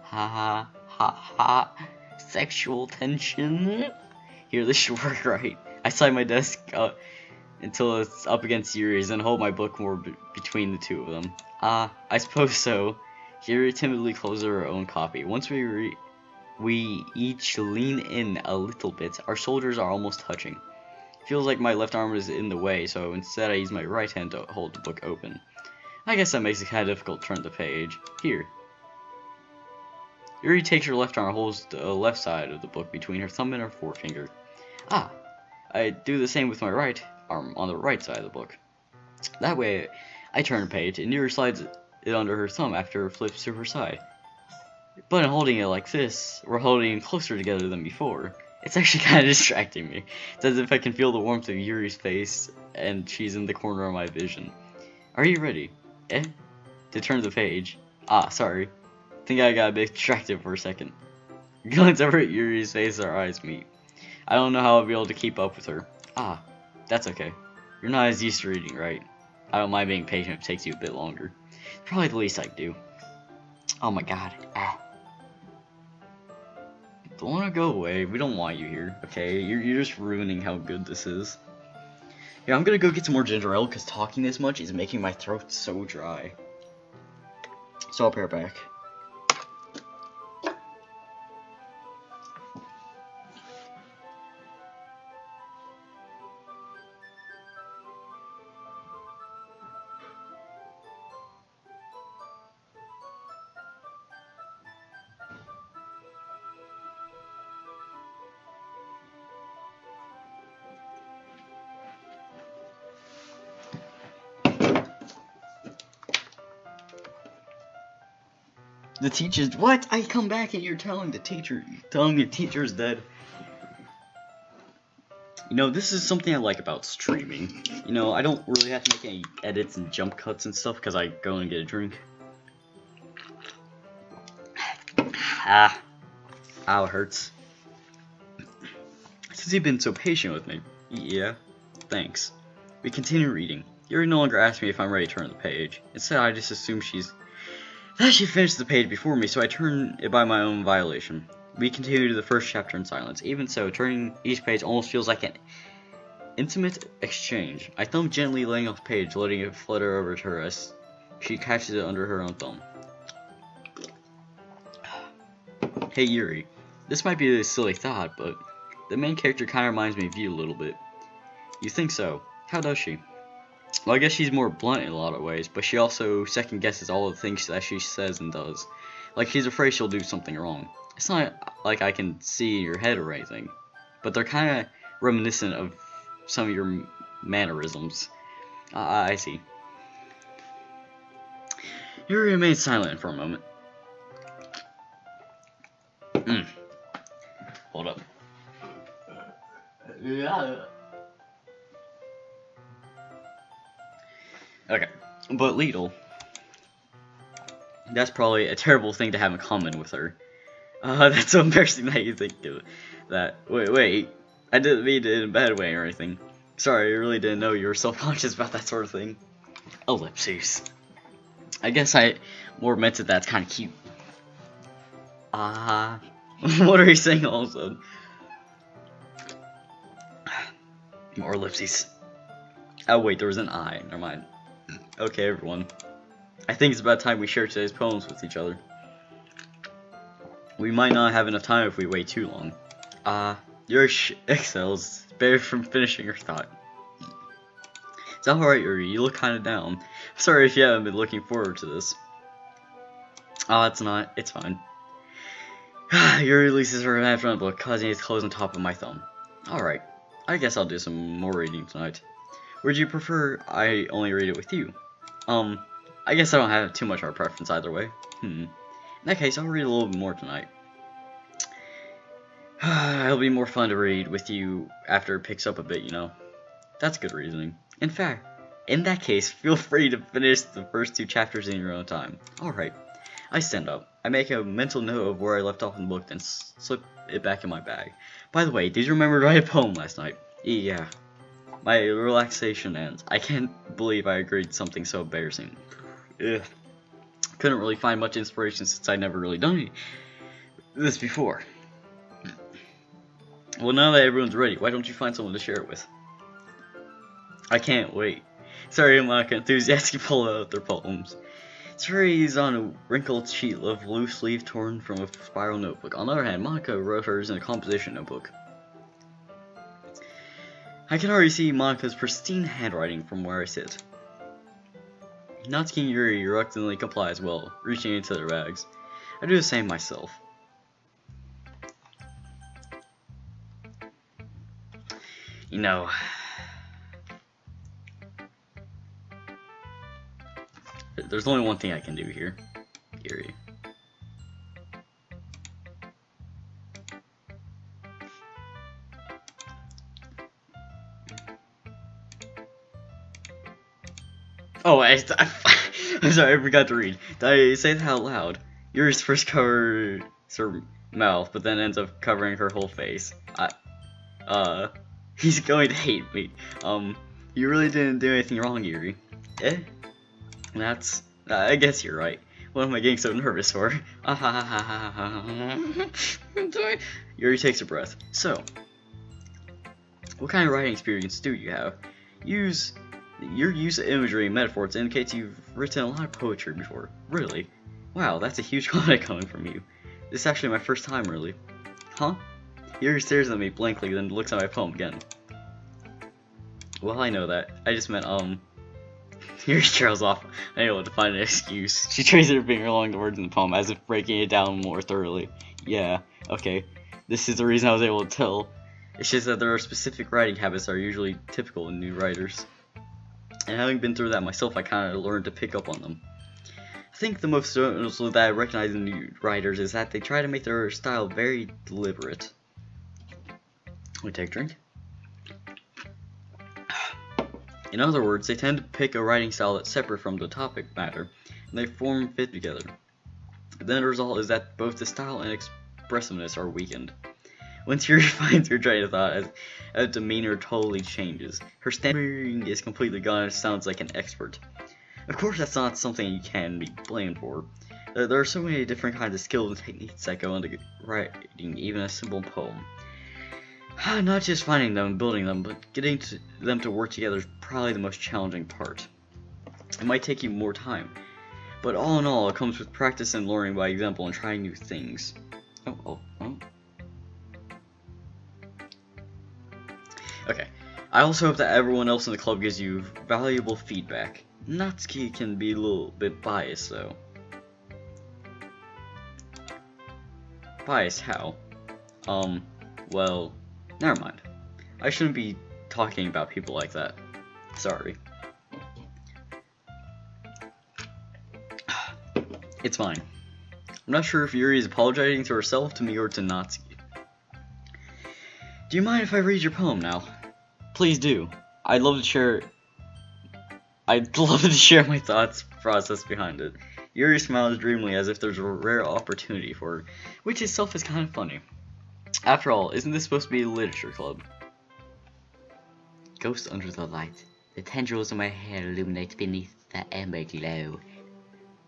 ha. Sexual tension? Here, this should work right. I slide my desk until it's up against Yuri's and hold my book more between the two of them. I suppose so. Yuri timidly closes her own copy. Once we each lean in a little bit, our shoulders are almost touching. Feels like my left arm is in the way, so instead I use my right hand to hold the book open. I guess that makes it kind of difficult to turn the page. Here. Yuri takes her left arm and holds the left side of the book between her thumb and her forefinger. I do the same with my right arm on the right side of the book. That way, I turn the page, and Yuri slides it under her thumb after it flips to her side. But in holding it like this, we're holding closer together than before. It's actually kind of distracting me. It's as if I can feel the warmth of Yuri's face, and she's in the corner of my vision. Are you ready? To turn the page. Sorry. Think I got a bit distracted for a second. Glance over at Yuri's face, our eyes meet. I don't know how I'll be able to keep up with her. That's okay. You're not as used to reading, right? I don't mind being patient if it takes you a bit longer. Probably the least I can do. Oh my god. Don't want to go away. We don't want you here, okay? You're just ruining how good this is. Yeah, I'm gonna go get some more ginger ale because talking this much is making my throat so dry. So I'll be right back. The teacher's what? I come back and you're telling the teacher's dead. You know, this is something I like about streaming. You know, I don't really have to make any edits and jump cuts and stuff because I go and get a drink. Ow, it hurts. Since you've been so patient with me. Yeah, thanks. We continue reading. Yuri no longer asks me if I'm ready to turn the page. Instead, I just assume she finished the page before me, so I turn it by my own violation. We continue to the first chapter in silence. Even so, turning each page almost feels like an intimate exchange. I thumb gently, laying off the page, letting it flutter over to her as she catches it under her own thumb. Hey Yuri, this might be a silly thought, but the main character kind of reminds me of you a little bit. You think so? How does she? Well, I guess she's more blunt in a lot of ways, but she also second guesses all the things that she says and does. Like she's afraid she'll do something wrong. It's not like I can see in your head or anything, but they're kind of reminiscent of some of your mannerisms. I see. Yuri remains silent for a moment. Hold up. Okay, but Lidl, that's probably a terrible thing to have in common with her. That's so embarrassing that you think of that. Wait, I didn't mean it in a bad way or anything. Sorry, I really didn't know you were self-conscious about that sort of thing. Ellipses. I guess I more meant that that's kind of cute. What are you saying all of a sudden? More ellipses. Oh wait, there was an I, never mind. Okay, everyone. I think it's about time we share today's poems with each other. We might not have enough time if we wait too long. Your excels barely from finishing her thought. It's alright, Yuri, you look kinda down. Sorry if you haven't been looking forward to this. It's fine. Yuri releases her hand from the book, causing it to close on top of my thumb. Alright, I guess I'll do some more reading tonight. Would you prefer I only read it with you? I guess I don't have too much of a preference either way. In that case, I'll read a little bit more tonight. It'll be more fun to read with you after it picks up a bit, you know. That's good reasoning. In fact, in that case, feel free to finish the first 2 chapters in your own time. Alright. I stand up. I make a mental note of where I left off in the book, then slip it back in my bag. By the way, did you remember to write a poem last night? Yeah. My relaxation ends. I can't believe I agreed to something so embarrassing. Ugh. Couldn't really find much inspiration since I'd never really done this before. Well, now that everyone's ready, why don't you find someone to share it with? I can't wait. Sorry, Monica enthusiastically pulled out their poems. Suri is on a wrinkled sheet of loose leaf torn from a spiral notebook. On the other hand, Monica wrote hers in a composition notebook. I can already see Monica's pristine handwriting from where I sit. Natsuki and Yuri reluctantly comply as well, reaching into their bags. I do the same myself. You know, there's only one thing I can do here. Yuri. Oh, I'm sorry, I forgot to read. Did I say that out loud? Yuri's first covers her mouth, but then ends up covering her whole face. He's going to hate me. You really didn't do anything wrong, Yuri. Eh? That's... I guess you're right. What am I getting so nervous for? Yuri takes a breath. So, what kind of writing experience do you have? Your use of imagery and metaphors indicates you've written a lot of poetry before. Really? Wow, that's a huge comment coming from you. This is actually my first time, really. Huh? Yuri stares at me blankly, then looks at my poem again. Well, I know that. I just meant, Yuri trails off, unable to find an excuse. She traces her finger along the words in the poem, as if breaking it down more thoroughly. Yeah, okay. This is the reason I was able to tell. It's just that there are specific writing habits that are usually typical in new writers. And having been through that myself, I kind of learned to pick up on them. I think the most noticeable that I recognize in new writers is that they try to make their style very deliberate. We take a drink. In other words, they tend to pick a writing style that's separate from the topic matter, and they form and fit together. Then the result is that both the style and expressiveness are weakened. Once Yuri finds her train of thought, as her demeanor totally changes. Her stammering is completely gone and sounds like an expert. Of course, that's not something you can be blamed for. There are so many different kinds of skills and techniques that go into writing even a simple poem. Not just finding them and building them, but getting them to work together is probably the most challenging part. It might take you more time, but all in all, it comes with practice and learning by example and trying new things. Oh. Okay, I also hope that everyone else in the club gives you valuable feedback. Natsuki can be a little bit biased, though. Biased how? Well, never mind. I shouldn't be talking about people like that. Sorry. It's fine. I'm not sure if Yuri is apologizing to herself, to me, or to Natsuki. Do you mind if I read your poem now? Please do. I'd love to share my thoughts process behind it. Yuri smiles dreamily as if there's a rare opportunity for her, which itself is kind of funny. After all, isn't this supposed to be a literature club? Ghost under the light. The tendrils of my hair illuminate beneath the amber glow.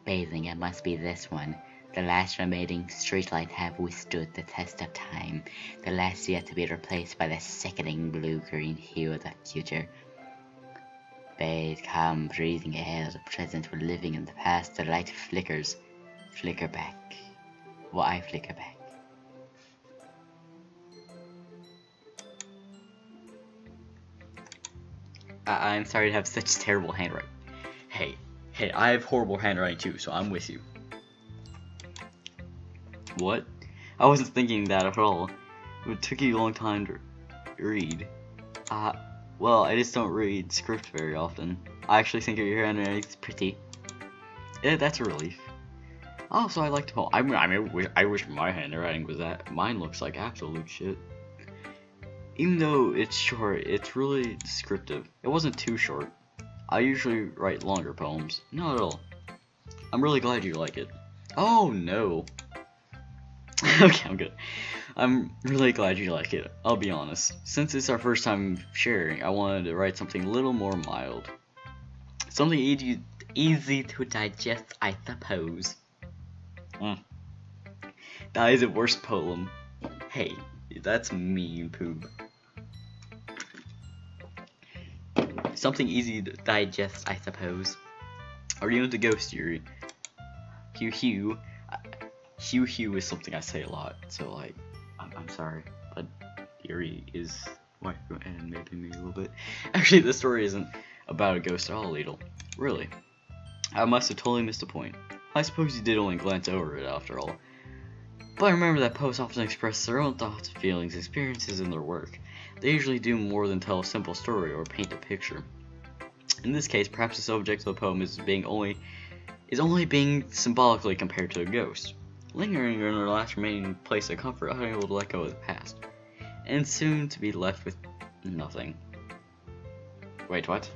Bathing, it must be this one. The last remaining streetlight have withstood the test of time. The last yet to be replaced by the sickening blue-green hue of the future. Bathe, calm, breathing ahead of the present, we're living in the past. The light flickers. Flicker back. Will I flicker back? I'm sorry to have such terrible handwriting. Hey, I have horrible handwriting too, so I'm with you. What? I wasn't thinking that at all. It took you a long time to read. Well, I just don't read script very often. I actually think your handwriting's pretty. That's a relief. Also, I like to poem. I wish my handwriting was that. Mine looks like absolute shit. Even though it's short, it's really descriptive. It wasn't too short. I usually write longer poems. Not at all. I'm really glad you like it. Oh no. Okay, I'm good. I'm really glad you like it. I'll be honest. Since it's our first time sharing, I wanted to write something a little more mild. Something easy to digest, I suppose. That is a worst poem. Hey, that's mean, Poob. Something easy to digest, I suppose. Are you into ghost theory? Hugh is something I say a lot, so like, I'm sorry, but theory is what animating me a little bit. Actually, this story isn't about a ghost at all, Lidl. Really. I must have totally missed the point. I suppose you did only glance over it after all. But remember that poets often express their own thoughts, feelings, experiences in their work. They usually do more than tell a simple story or paint a picture. In this case, perhaps the subject of the poem is only being symbolically compared to a ghost, lingering in their last remaining place of comfort, unable to let go of the past, and soon to be left with nothing. Wait, what?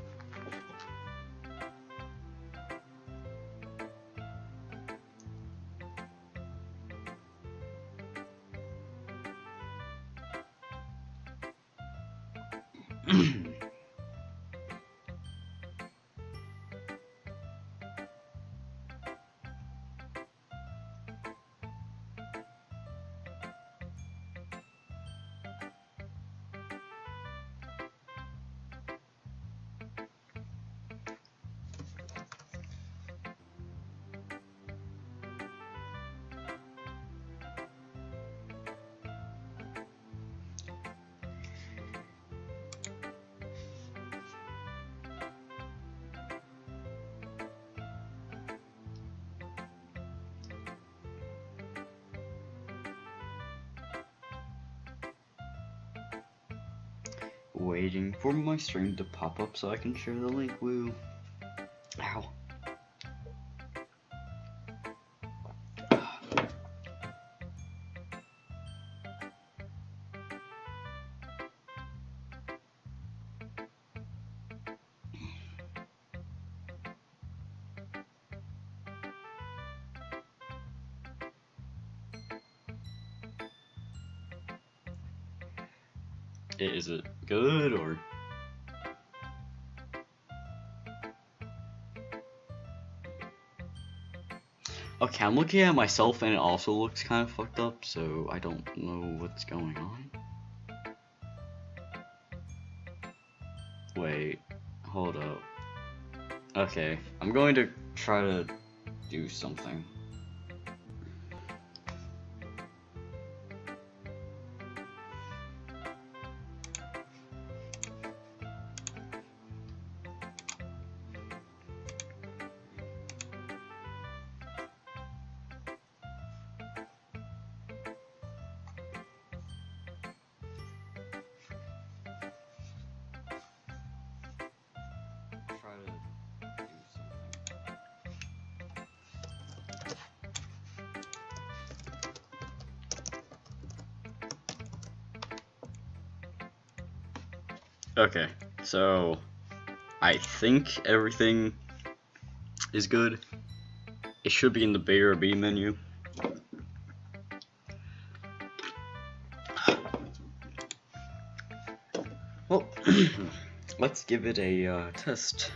Waiting for my stream to pop up so I can share the link. Woo. Ow. Is it good or? Okay, I'm looking at myself and it also looks kind of fucked up, so I don't know what's going on. Wait, hold up. Okay, I'm going to try to do something. Okay, so I think everything is good. It should be in the B menu. Well, let's give it a test.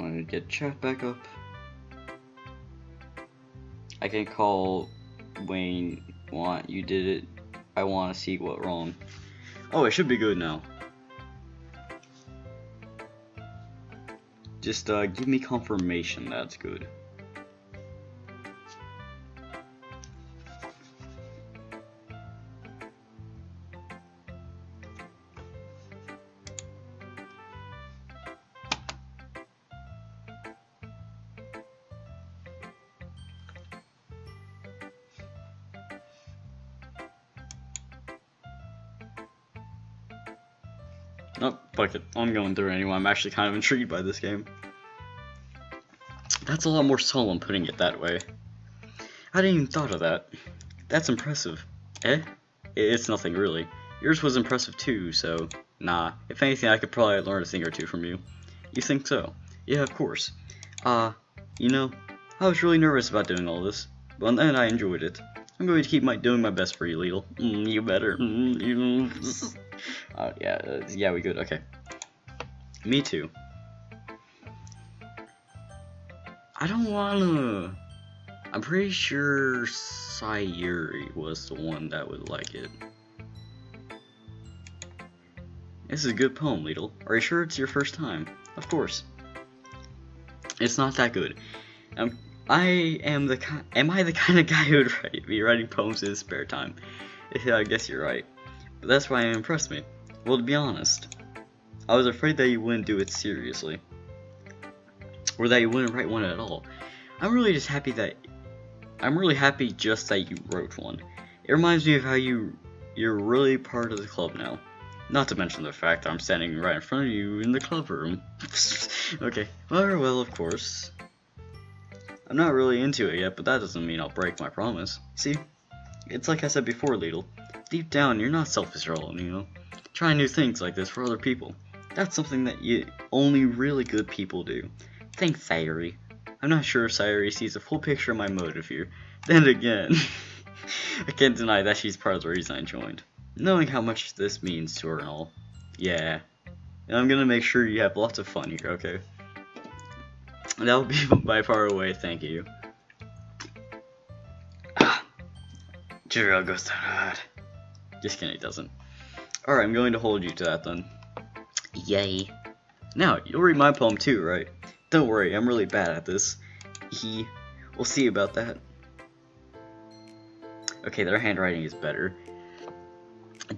I'm gonna get chat back up. I can call Wayne. You did it. I want to see what wrong. Oh, it should be good now. Just give me confirmation that's good. Oh, fuck it. I'm going through it anyway. I'm actually kind of intrigued by this game. That's a lot more solemn putting it that way. I hadn't even thought of that. That's impressive. Eh? It's nothing really. Yours was impressive too, so nah. If anything, I could probably learn a thing or two from you. You think so? Yeah, of course. You know, I was really nervous about doing all this, but then I enjoyed it. I'm going to keep doing my best for you, Lidl. You better. Yeah, we good. Okay. Me too. I don't wanna. I'm pretty sure Sayuri was the one that would like it. This is a good poem, Lidl. Are you sure it's your first time? Of course. It's not that good. Am I the kind of guy who would be writing poems in his spare time? Yeah, I guess you're right. But that's why it impressed me. Well, to be honest, I was afraid that you wouldn't do it seriously. Or that you wouldn't write one at all. I'm really happy just that you wrote one. It reminds me of how you're really part of the club now. Not to mention the fact that I'm standing right in front of you in the club room. Okay, well, of course. I'm not really into it yet, but that doesn't mean I'll break my promise. See? It's like I said before, Lidl. Deep down, you're not selfish at all, you know? Trying new things like this for other people. That's something that only really good people do. Thanks, Sayuri. I'm not sure if Sayuri sees a full picture of my motive here. Then again, I can't deny that she's part of the reason I joined. Knowing how much this means to her and all. Yeah. And I'm gonna make sure you have lots of fun here, okay? That'll be by far away, thank you. Jiro goes down hard. Just kidding, it doesn't. Alright, I'm going to hold you to that then. Yay. Now, you'll read my poem too, right? Don't worry, I'm really bad at this. We'll see about that. Okay, their handwriting is better.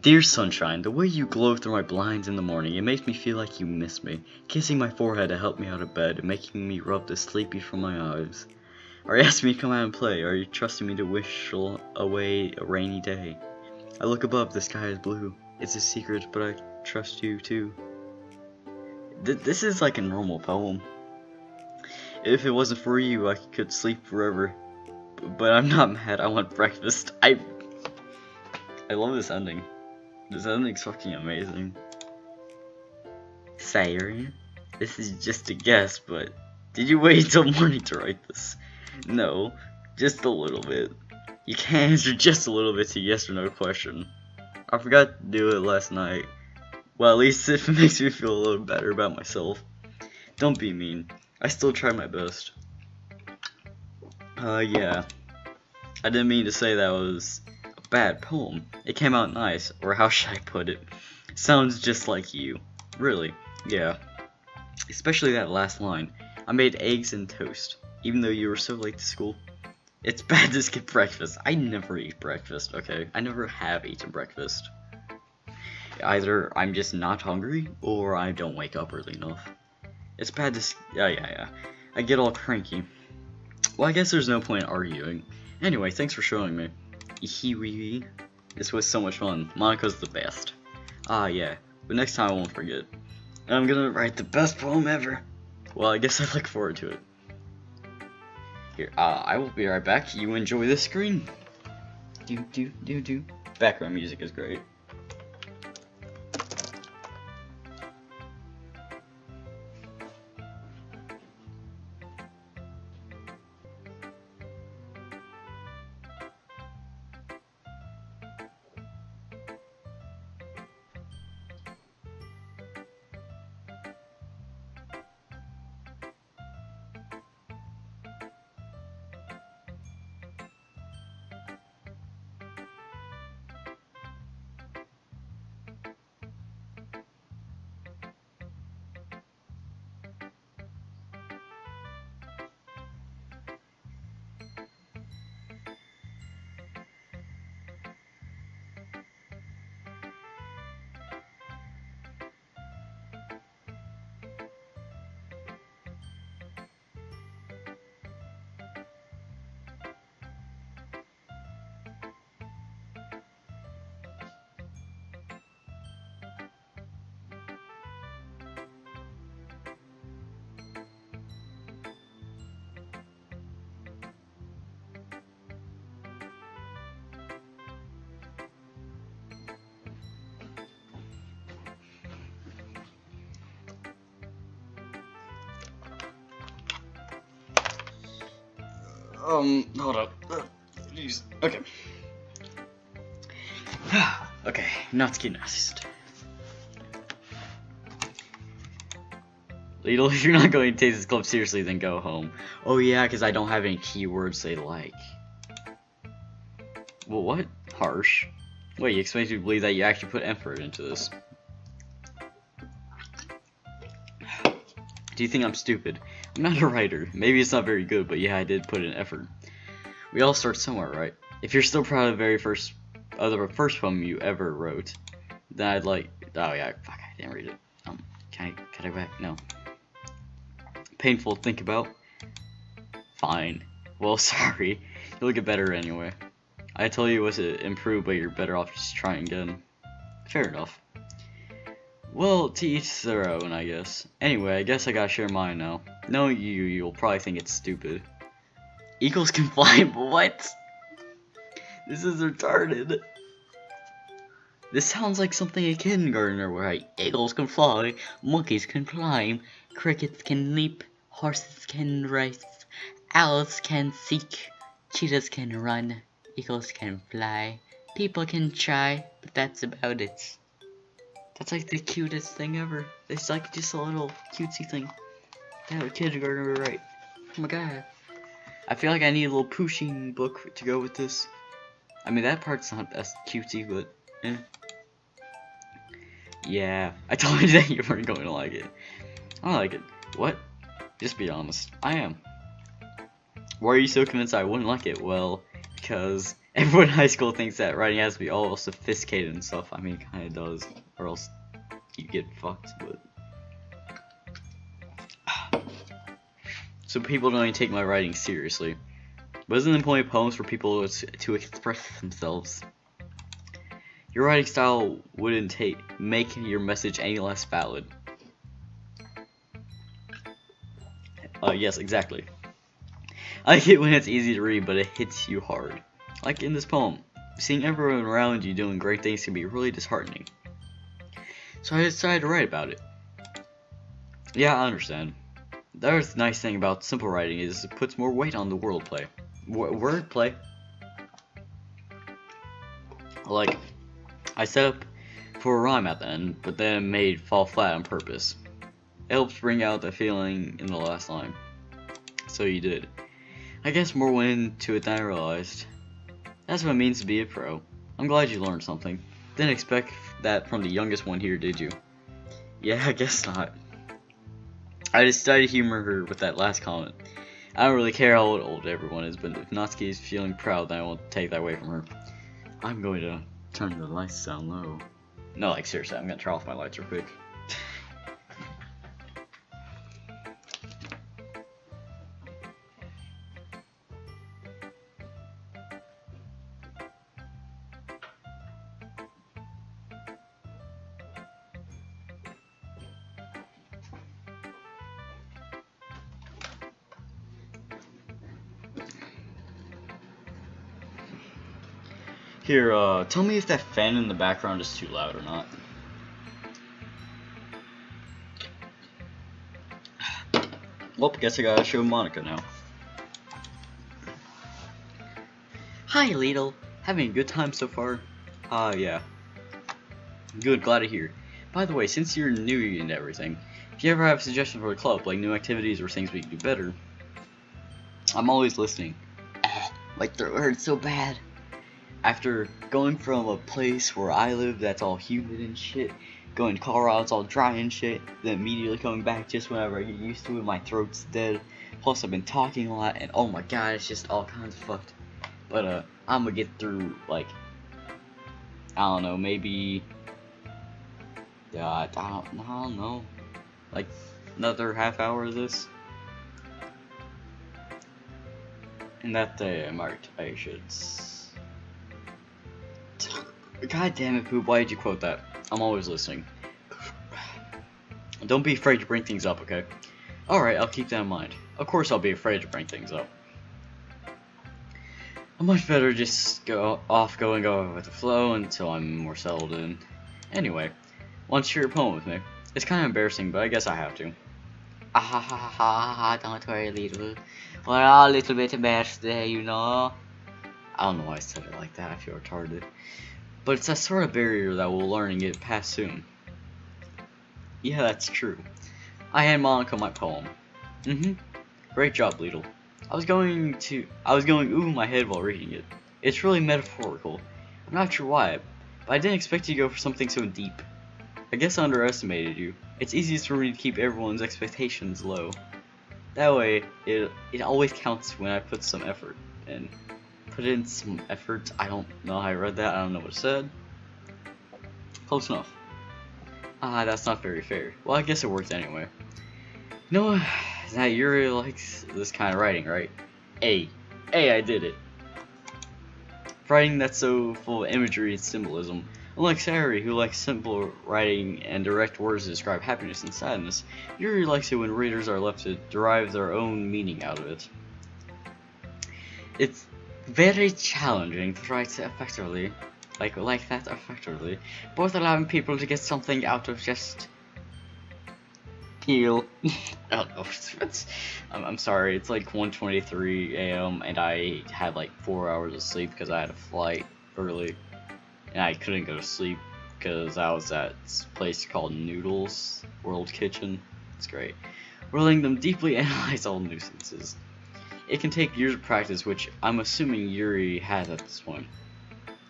Dear sunshine, the way you glow through my blinds in the morning, it makes me feel like you miss me. Kissing my forehead to help me out of bed, making me rub the sleepy from my eyes. Are you asking me to come out and play? Are you trusting me to wish away a rainy day? I look above, the sky is blue. It's a secret, but I trust you too. This is like a normal poem. If it wasn't for you, I could sleep forever. But I'm not mad, I want breakfast. I love this ending. This ending's fucking amazing. Sayuri, this is just a guess, but did you wait until morning to write this? No, just a little bit. You can answer just a little bit to yes or no question. I forgot to do it last night. Well, at least if it makes me feel a little better about myself. Don't be mean. I still try my best. Yeah. I didn't mean to say that was a bad poem. It came out nice, or how should I put it? It sounds just like you. Really, yeah. Especially that last line. I made eggs and toast, even though you were so late to school. It's bad to skip breakfast. I never eat breakfast, okay? I never have eaten breakfast. Either I'm just not hungry, or I don't wake up early enough. It's bad to yeah. I get all cranky. Well, I guess there's no point arguing. Anyway, thanks for showing me. This was so much fun. Monika's the best. Yeah. But next time I won't forget. And I'm gonna write the best poem ever. Well, I guess I look forward to it. Here, I will be right back. You enjoy this screen. Background music is great. Hold up. Jeez. Okay. Okay, Natsuki Nest. Lidl, if you're not going to take this club seriously, then go home. Oh yeah, because I don't have any keywords they like. Well, what? Harsh. Wait, you expect me to believe that you actually put effort into this? Do you think I'm stupid? I'm not a writer. Maybe it's not very good, but yeah, I did put in effort. We all start somewhere, right? If you're still proud of the very first poem you ever wrote, then I'd like. Oh yeah, fuck, I didn't read it. Can I cut it back? No. Painful to think about. Fine. Well, sorry. You'll get better anyway. I told you it was to improve, but you're better off just trying again. Fair enough. Well, to each their own, I guess. Anyway, I guess I gotta share mine now. Knowing you, you'll probably think it's stupid. Eagles can fly, what? This is retarded. This sounds like something a kindergartner would write. Eagles can fly, monkeys can climb, crickets can leap, horses can race, owls can seek, cheetahs can run, eagles can fly, people can try, but that's about it. That's like the cutest thing ever. It's like just a little cutesy thing that a kindergartner would write. Oh my god. I feel like I need a little pushing book to go with this. I mean, that part's not as cutesy, but eh. Yeah, I told you that you weren't going to like it. I don't like it. What? Just be honest. I am. Why are you so convinced I wouldn't like it? Well, because everyone in high school thinks that writing has to be all sophisticated and stuff. I mean, it kind of does, or else you get fucked. But so people don't even take my writing seriously. But isn't the point of poems for people to express themselves? Your writing style wouldn't make your message any less valid. Yes, exactly. I hate when it's easy to read, but it hits you hard. Like in this poem, seeing everyone around you doing great things can be really disheartening. So I decided to write about it. Yeah, I understand. The other nice thing about simple writing is it puts more weight on the wordplay. Wordplay? Like, I set up for a rhyme at the end, but then made fall flat on purpose. It helps bring out the feeling in the last line. So you did. I guess more went into it than I realized. That's what it means to be a pro. I'm glad you learned something. Didn't expect that from the youngest one here, did you? Yeah, I guess not. I just studied humor with that last comment. I don't really care how old everyone is, but if Natsuki is feeling proud, then I won't take that away from her. I'm going to turn the lights down low. No, like seriously, I'm gonna turn off my lights real quick. Here, tell me if that fan in the background is too loud or not. Well, guess I gotta show Monica now. Hi, Lidl. Having a good time so far? Yeah. Good, glad to hear. By the way, since you're new and everything, if you ever have suggestions for the club, like new activities or things we can do better, I'm always listening. My throat hurts so bad. After going from a place where I live that's all humid and shit, going to Colorado it's all dry and shit, then immediately coming back just whenever I get used to it, my throat's dead. Plus I've been talking a lot and oh my god, it's just all kinds of fucked. But I'm gonna get through, like, I don't know, maybe I don't know, like another half hour of this. And that day I should. God damn it, Poop, why did you quote that? I'm always listening. Don't be afraid to bring things up, okay? Alright, I'll keep that in mind. Of course I'll be afraid to bring things up. I'm much better just go with the flow until I'm more settled in. Anyway, why don't you share your poem with me? It's kind of embarrassing, but I guess I have to. Ah ha ha ha ha, don't worry, little. We're all a little bit embarrassed there, you know. I don't know why I said it like that, I feel retarded. But it's that sort of barrier that we'll learn and get past soon. Yeah, that's true. I hand Monica my poem. Great job, Lidl. I was going ooh my head while reading it. It's really metaphorical. I'm not sure why, but I didn't expect you to go for something so deep. I guess I underestimated you. It's easiest for me to keep everyone's expectations low. That way, it always counts when I put some effort in. Put in some effort. I don't know how I read that. I don't know what it said. Close enough. Ah, that's not very fair. Well, I guess it worked anyway. You know, that Yuri likes this kind of writing, right? I did it. Writing that's so full of imagery and symbolism. Unlike Sari, who likes simple writing and direct words to describe happiness and sadness, Yuri likes it when readers are left to derive their own meaning out of it. It's very challenging to write effectively, like that effectively, both allowing people to get something out of just heal. I'm sorry, it's like 1:23 a.m. and I had like 4 hours of sleep because I had a flight early. And I couldn't go to sleep because I was at this place called Noodles World Kitchen. It's great. We're letting them deeply analyze all nuisances. It can take years of practice, which I'm assuming Yuri has at this point.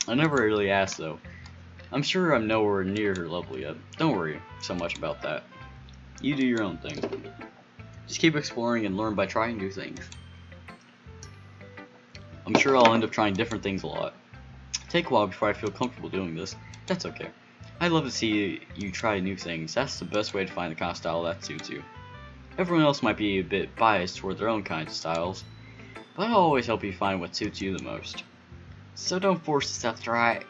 I never really asked though. I'm sure I'm nowhere near her level yet. Don't worry so much about that. You do your own thing. Just keep exploring and learn by trying new things. I'm sure I'll end up trying different things a lot. Take a while before I feel comfortable doing this. That's okay. I love to see you try new things. That's the best way to find the kind of style that suits you. Everyone else might be a bit biased toward their own kinds of styles, but I'll always help you find what suits you the most. So don't force yourself to try it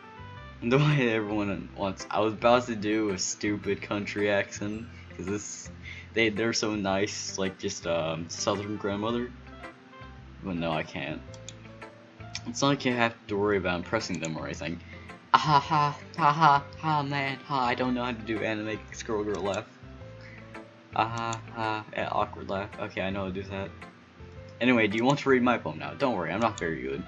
the way everyone wants. I was about to do a stupid country accent because they're so nice, like just Southern grandmother. But no, I can't. It's not like you have to worry about impressing them or anything. Ah ha ha ha man, I don't know how to do anime girl laugh. Yeah, awkward laugh. Okay, I know how to do that. Anyway, do you want to read my poem now? Don't worry, I'm not very good.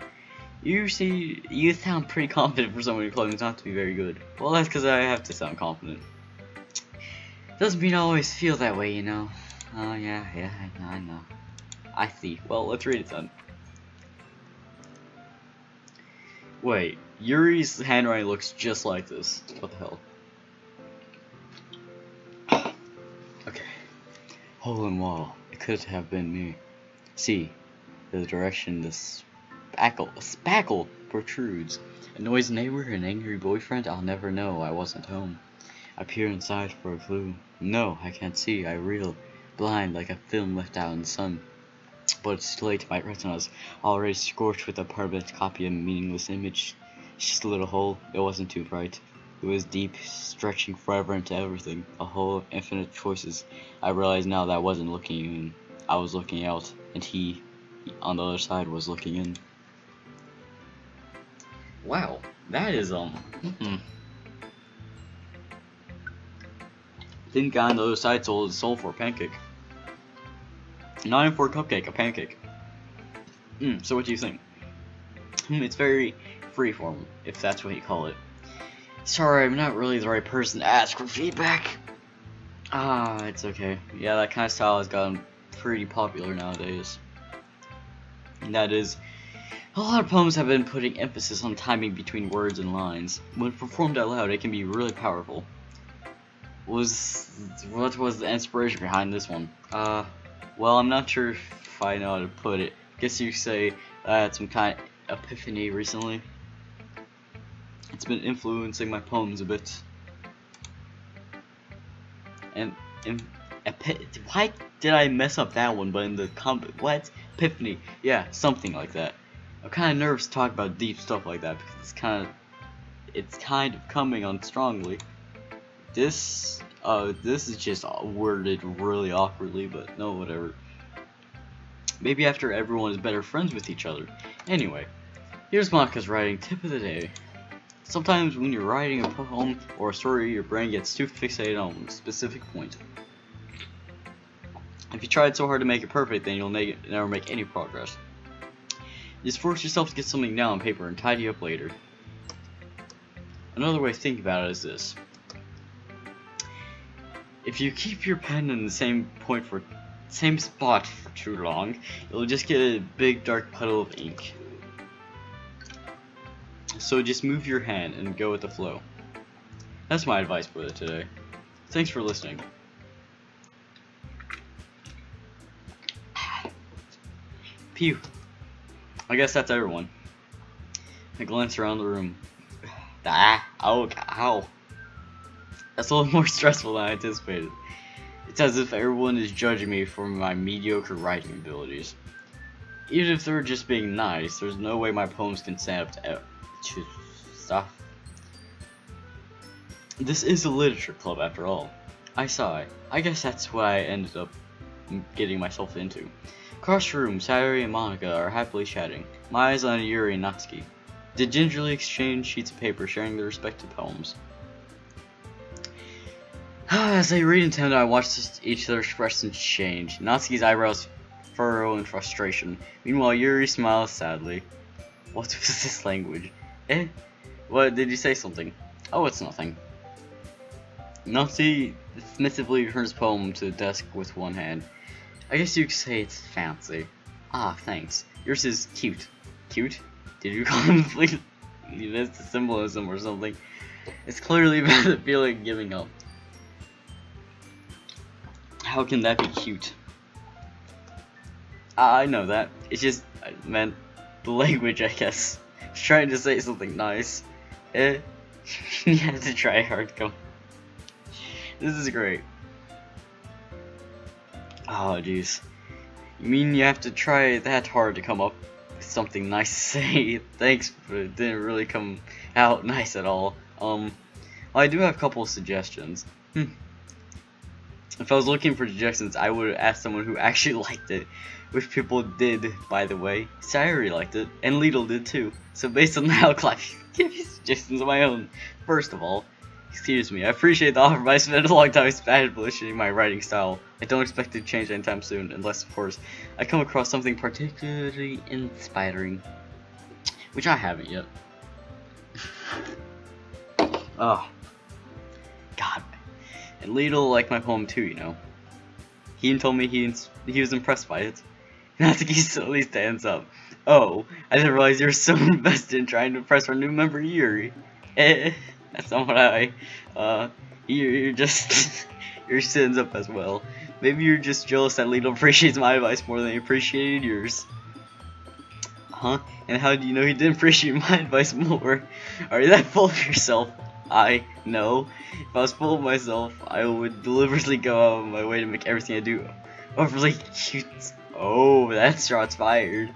You see, you sound pretty confident for someone who claims not to be very good. Well, that's because I have to sound confident. Doesn't mean I always feel that way, you know. Oh yeah, I know. I see. Well, let's read it then. Wait, Yuri's handwriting looks just like this. What the hell? Okay. Hole in wall. It could have been me. See, the direction the spackle protrudes. A noisy neighbor, an angry boyfriend. I'll never know. I wasn't home. I peer inside for a clue. No, I can't see. I reel, blind like a film left out in the sun. But it's too late. My retina's already scorched with a permanent copy of a meaningless image. It's just a little hole. It wasn't too bright. It was deep, stretching forever into everything. A hole of infinite choices. I realize now that I wasn't looking in. I was looking out, and he on the other side was looking in. Wow, that is Think guy on the other side sold his soul for a pancake. Not even for a cupcake, a pancake. So what do you think? It's very freeform, if that's what you call it. Sorry, I'm not really the right person to ask for feedback. It's okay. Yeah, that kind of style has gotten pretty popular nowadays. And that is, a lot of poems have been putting emphasis on timing between words and lines. When performed out loud, it can be really powerful. What was the inspiration behind this one? Well, I'm not sure if I know how to put it. Guess you could say I had some kind of epiphany recently. It's been influencing my poems a bit. And why did I mess up that one? But in the what? Epiphany? Yeah, something like that. I'm kind of nervous to talk about deep stuff like that because it's kind of coming on strongly. This is just worded really awkwardly, but no, whatever. Maybe after everyone is better friends with each other. Anyway, here's Monica's writing tip of the day. Sometimes when you're writing a poem or a story, your brain gets too fixated on a specific point. If you tried so hard to make it perfect, then you'll never make any progress. Just force yourself to get something down on paper and tidy up later. Another way to think about it is this. If you keep your pen in the same spot for too long, you'll just get a big dark puddle of ink. So just move your hand and go with the flow. That's my advice for today. Thanks for listening. Pew. I guess that's everyone. I glance around the room. Ow. That's a little more stressful than I anticipated. It's as if everyone is judging me for my mediocre writing abilities. Even if they're just being nice, there's no way my poems can stand up to stuff. This is a literature club after all. I sigh. I guess that's what I ended up getting myself into. Across the room, Sayori and Monica are happily chatting. My eyes on Yuri and Natsuki. They gingerly exchange sheets of paper, sharing their respective poems. As they read and tend, I watch each other's expressions change. Natsuki's eyebrows furrow in frustration. Meanwhile, Yuri smiles sadly. What was this language? What, did you say something? Oh, it's nothing. Natsuki submissively returns his poem to the desk with one hand. I guess you could say it's fancy. Ah, thanks. Yours is cute. Cute? Did you conflict? You missed the symbolism or something. It's clearly about the feeling of giving up. How can that be cute? I know that. It's just, I meant the language, I guess. I was trying to say something nice. You have to try hard, come. This is great. Oh, jeez. You mean you have to try that hard to come up with something nice to say? Thanks, but it didn't really come out nice at all. I do have a couple of suggestions. If I was looking for suggestions, I would have asked someone who actually liked it, which people did, by the way. Sayori liked it, and Lidl did too. So based on that, I'll give you suggestions of my own. First of all, excuse me, I appreciate the offer, but I spent a long time establishing my writing style. I don't expect it to change anytime soon, unless, of course, I come across something particularly inspiring, which I haven't yet. Oh, God. And Lidl liked my poem too, you know. He even told me he was impressed by it. Natsuki slowly stands up. Oh, I didn't realize you were so invested in trying to impress our new member Yuri. That's not what you're just, your stands up as well. Maybe you're just jealous that Lidl appreciates my advice more than he appreciated yours. Huh? And how do you know he didn't appreciate my advice more? Are you that full of yourself? I know. If I was full of myself, I would deliberately go out of my way to make everything I do overly cute. Oh, that's shots fired.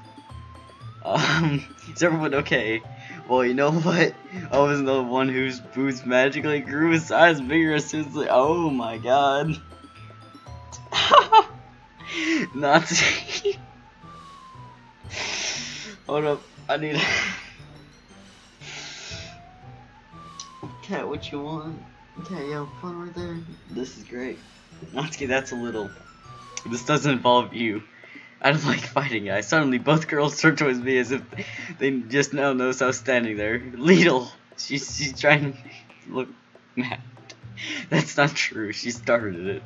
Is everyone okay? Well, you know what? I wasn't the one whose boots magically grew in size bigger as soon as oh my god. Nazi. Hold up, I need Cat, what you want? Okay, you have fun right there. This is great. Natsuki, that's a little. This doesn't involve you. I don't like fighting guys. Suddenly, both girls turn towards me as if they just now noticed I was standing there. Lidl, she's trying to look mad. That's not true. She started it.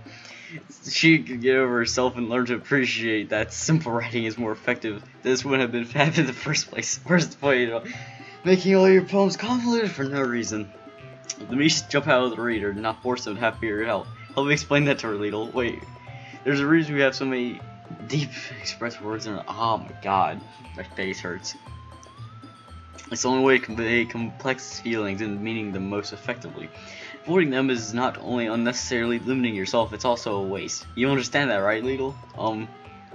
She could get over herself and learn to appreciate that simple writing is more effective. This wouldn't have been fab in the first place. First point, you know, making all your poems convoluted for no reason. Let me just jump out of the reader and not force them to have your help. Help me explain that to her, Lidl. Wait, there's a reason we have so many deep express words in it. Oh my god, my face hurts. It's the only way to convey complex feelings and meaning them most effectively. Avoiding them is not only unnecessarily limiting yourself, it's also a waste. You understand that, right, Lidl?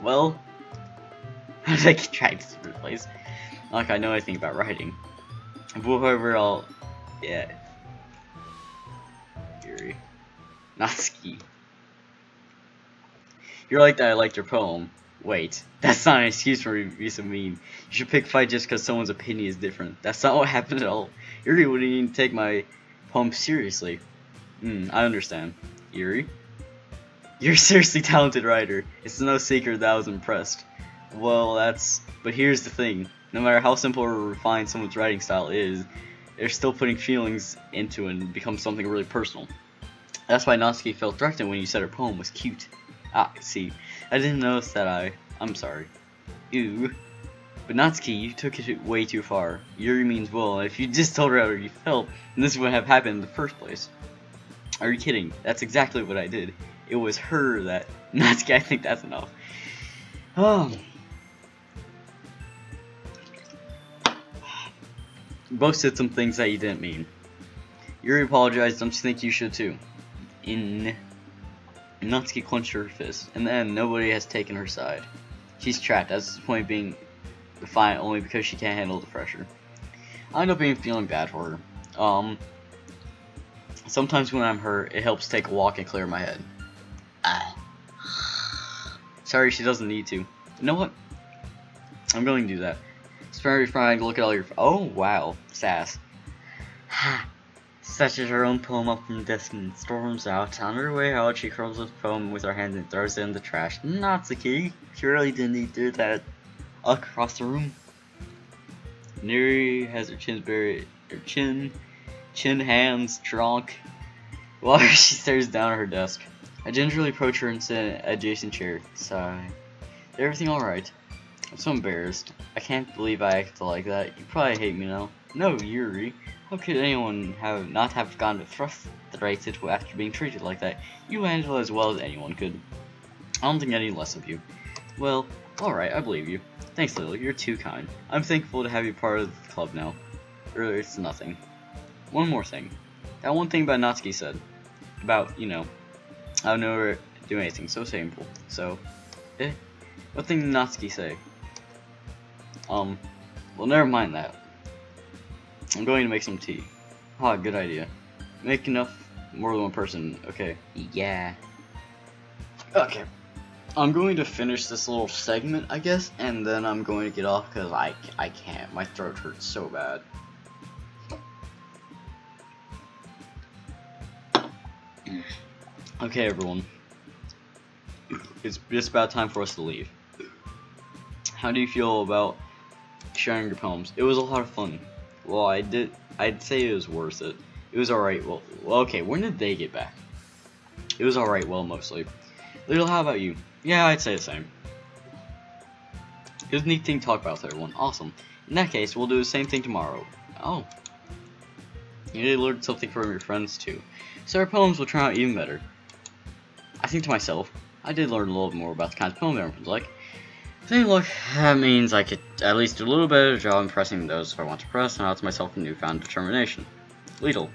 Well, how did I get dragged to this place? Not like I know anything about writing. However, yeah. Yuri. Natsuki. You're like that, I liked your poem. Wait, that's not an excuse for me to be so mean. You should pick a fight just because someone's opinion is different. That's not what happened at all. Yuri wouldn't even take my poem seriously. I understand. Yuri? You're a seriously talented writer. It's no secret that I was impressed. Well, but here's the thing. No matter how simple or refined someone's writing style is, they're still putting feelings into it and becomes something really personal. That's why Natsuki felt threatened when you said her poem was cute. Ah, see, I didn't notice that I'm sorry. Ew. But Natsuki, you took it way too far. Yuri means well, and if you just told her how you felt, then this wouldn't have happened in the first place. Are you kidding? That's exactly what I did. It was her that... Natsuki, I think that's enough. Oh. Both said some things that you didn't mean. Yuri apologized, don't you think you should too? Natsuki clenched her fist, and then nobody has taken her side. She's trapped, that's the point being defiant only because she can't handle the pressure. I end up feeling bad for her. Sometimes when I'm hurt, it helps take a walk and clear my head. Sorry, she doesn't need to. You know what? I'm going to do that. It's very fine to look at all your... Oh, wow. Sass. Snatches her own poem up from the desk and storms out. On her way out, she curls the poem with her hand and throws it in the trash. Natsuki, she really didn't need to do that. Across the room. Neri has her chin buried, her chin hands drunk, while she stares down at her desk. I gingerly approach her and sit in an adjacent chair. Sigh. Is everything alright? I'm so embarrassed. I can't believe I acted like that. You probably hate me now. No, Yuri. How could anyone not have gone to frustrated after being treated like that? You handle it as well as anyone could. I don't think any less of you. Well, alright, I believe you. Thanks, Lily. You're too kind. I'm thankful to have you part of the club now. Earlier, it's nothing. One more thing. That one thing about Natsuki said. About, you know, I would never do anything so shameful. So, what thing did Natsuki say? Well, never mind that. I'm going to make some tea. Ah, good idea. Make enough, more than one person. Okay. Yeah. Okay. I'm going to finish this little segment, I guess, and then I'm going to get off because I can't. My throat hurts so bad. Okay, everyone. It's just about time for us to leave. How do you feel about sharing your poems? It was a lot of fun. Well, I'd say it was worth it. It was alright. Well, okay, when did they get back? It was alright, well, mostly. Little, how about you? Yeah, I'd say the same. It was a neat thing to talk about with everyone. Awesome. In that case, we'll do the same thing tomorrow. Oh. You did learn something from your friends, too. So our poems will turn out even better. I think to myself, I did learn a little bit more about the kinds of poems everyone's like. Hey, look, that means I could at least do a little better job impressing those who I want to impress, and odds myself a newfound determination. Lidl.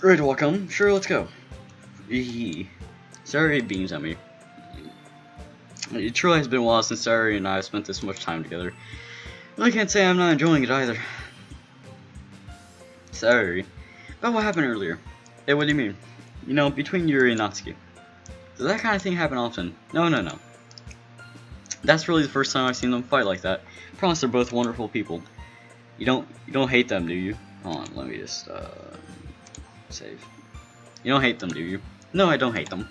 Ready to walk home? Sure, let's go. Sari beams at me. It truly has been a while since Sari and I have spent this much time together. But I can't say I'm not enjoying it either. Sari. About what happened earlier. Hey, what do you mean? You know, between Yuri and Natsuki. Does that kind of thing happen often? No. That's really the first time I've seen them fight like that. I promise they're both wonderful people. You don't hate them, do you? Hold on, let me just save. You don't hate them, do you? No, I don't hate them.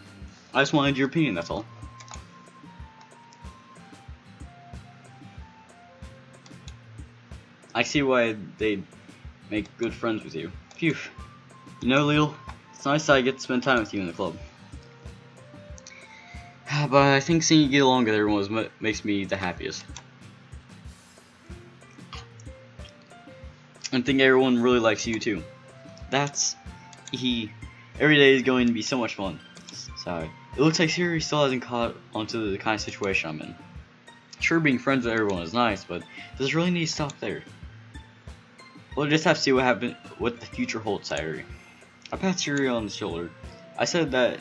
I just wanted your opinion, that's all. I see why they'd make good friends with you. Phew. You know, Lil, it's nice that I get to spend time with you in the club. But I think seeing you get along with everyone is what makes me the happiest. I think everyone really likes you too. Every day is going to be so much fun. Sorry. It looks like Siri still hasn't caught onto the kind of situation I'm in. Sure, being friends with everyone is nice, but does it really need to stop there? We'll just have to see what the future holds, Siri. I pat Siri on the shoulder. I said that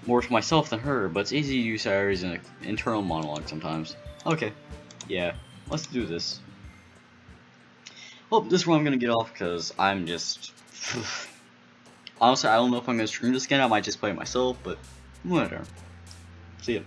more to myself than her, but it's easy to use Siri as an internal monologue sometimes. Okay. Yeah. Let's do this. Well, this is where I'm gonna get off because I'm just... Honestly, I don't know if I'm gonna stream this again. I might just play it myself, but whatever. See ya.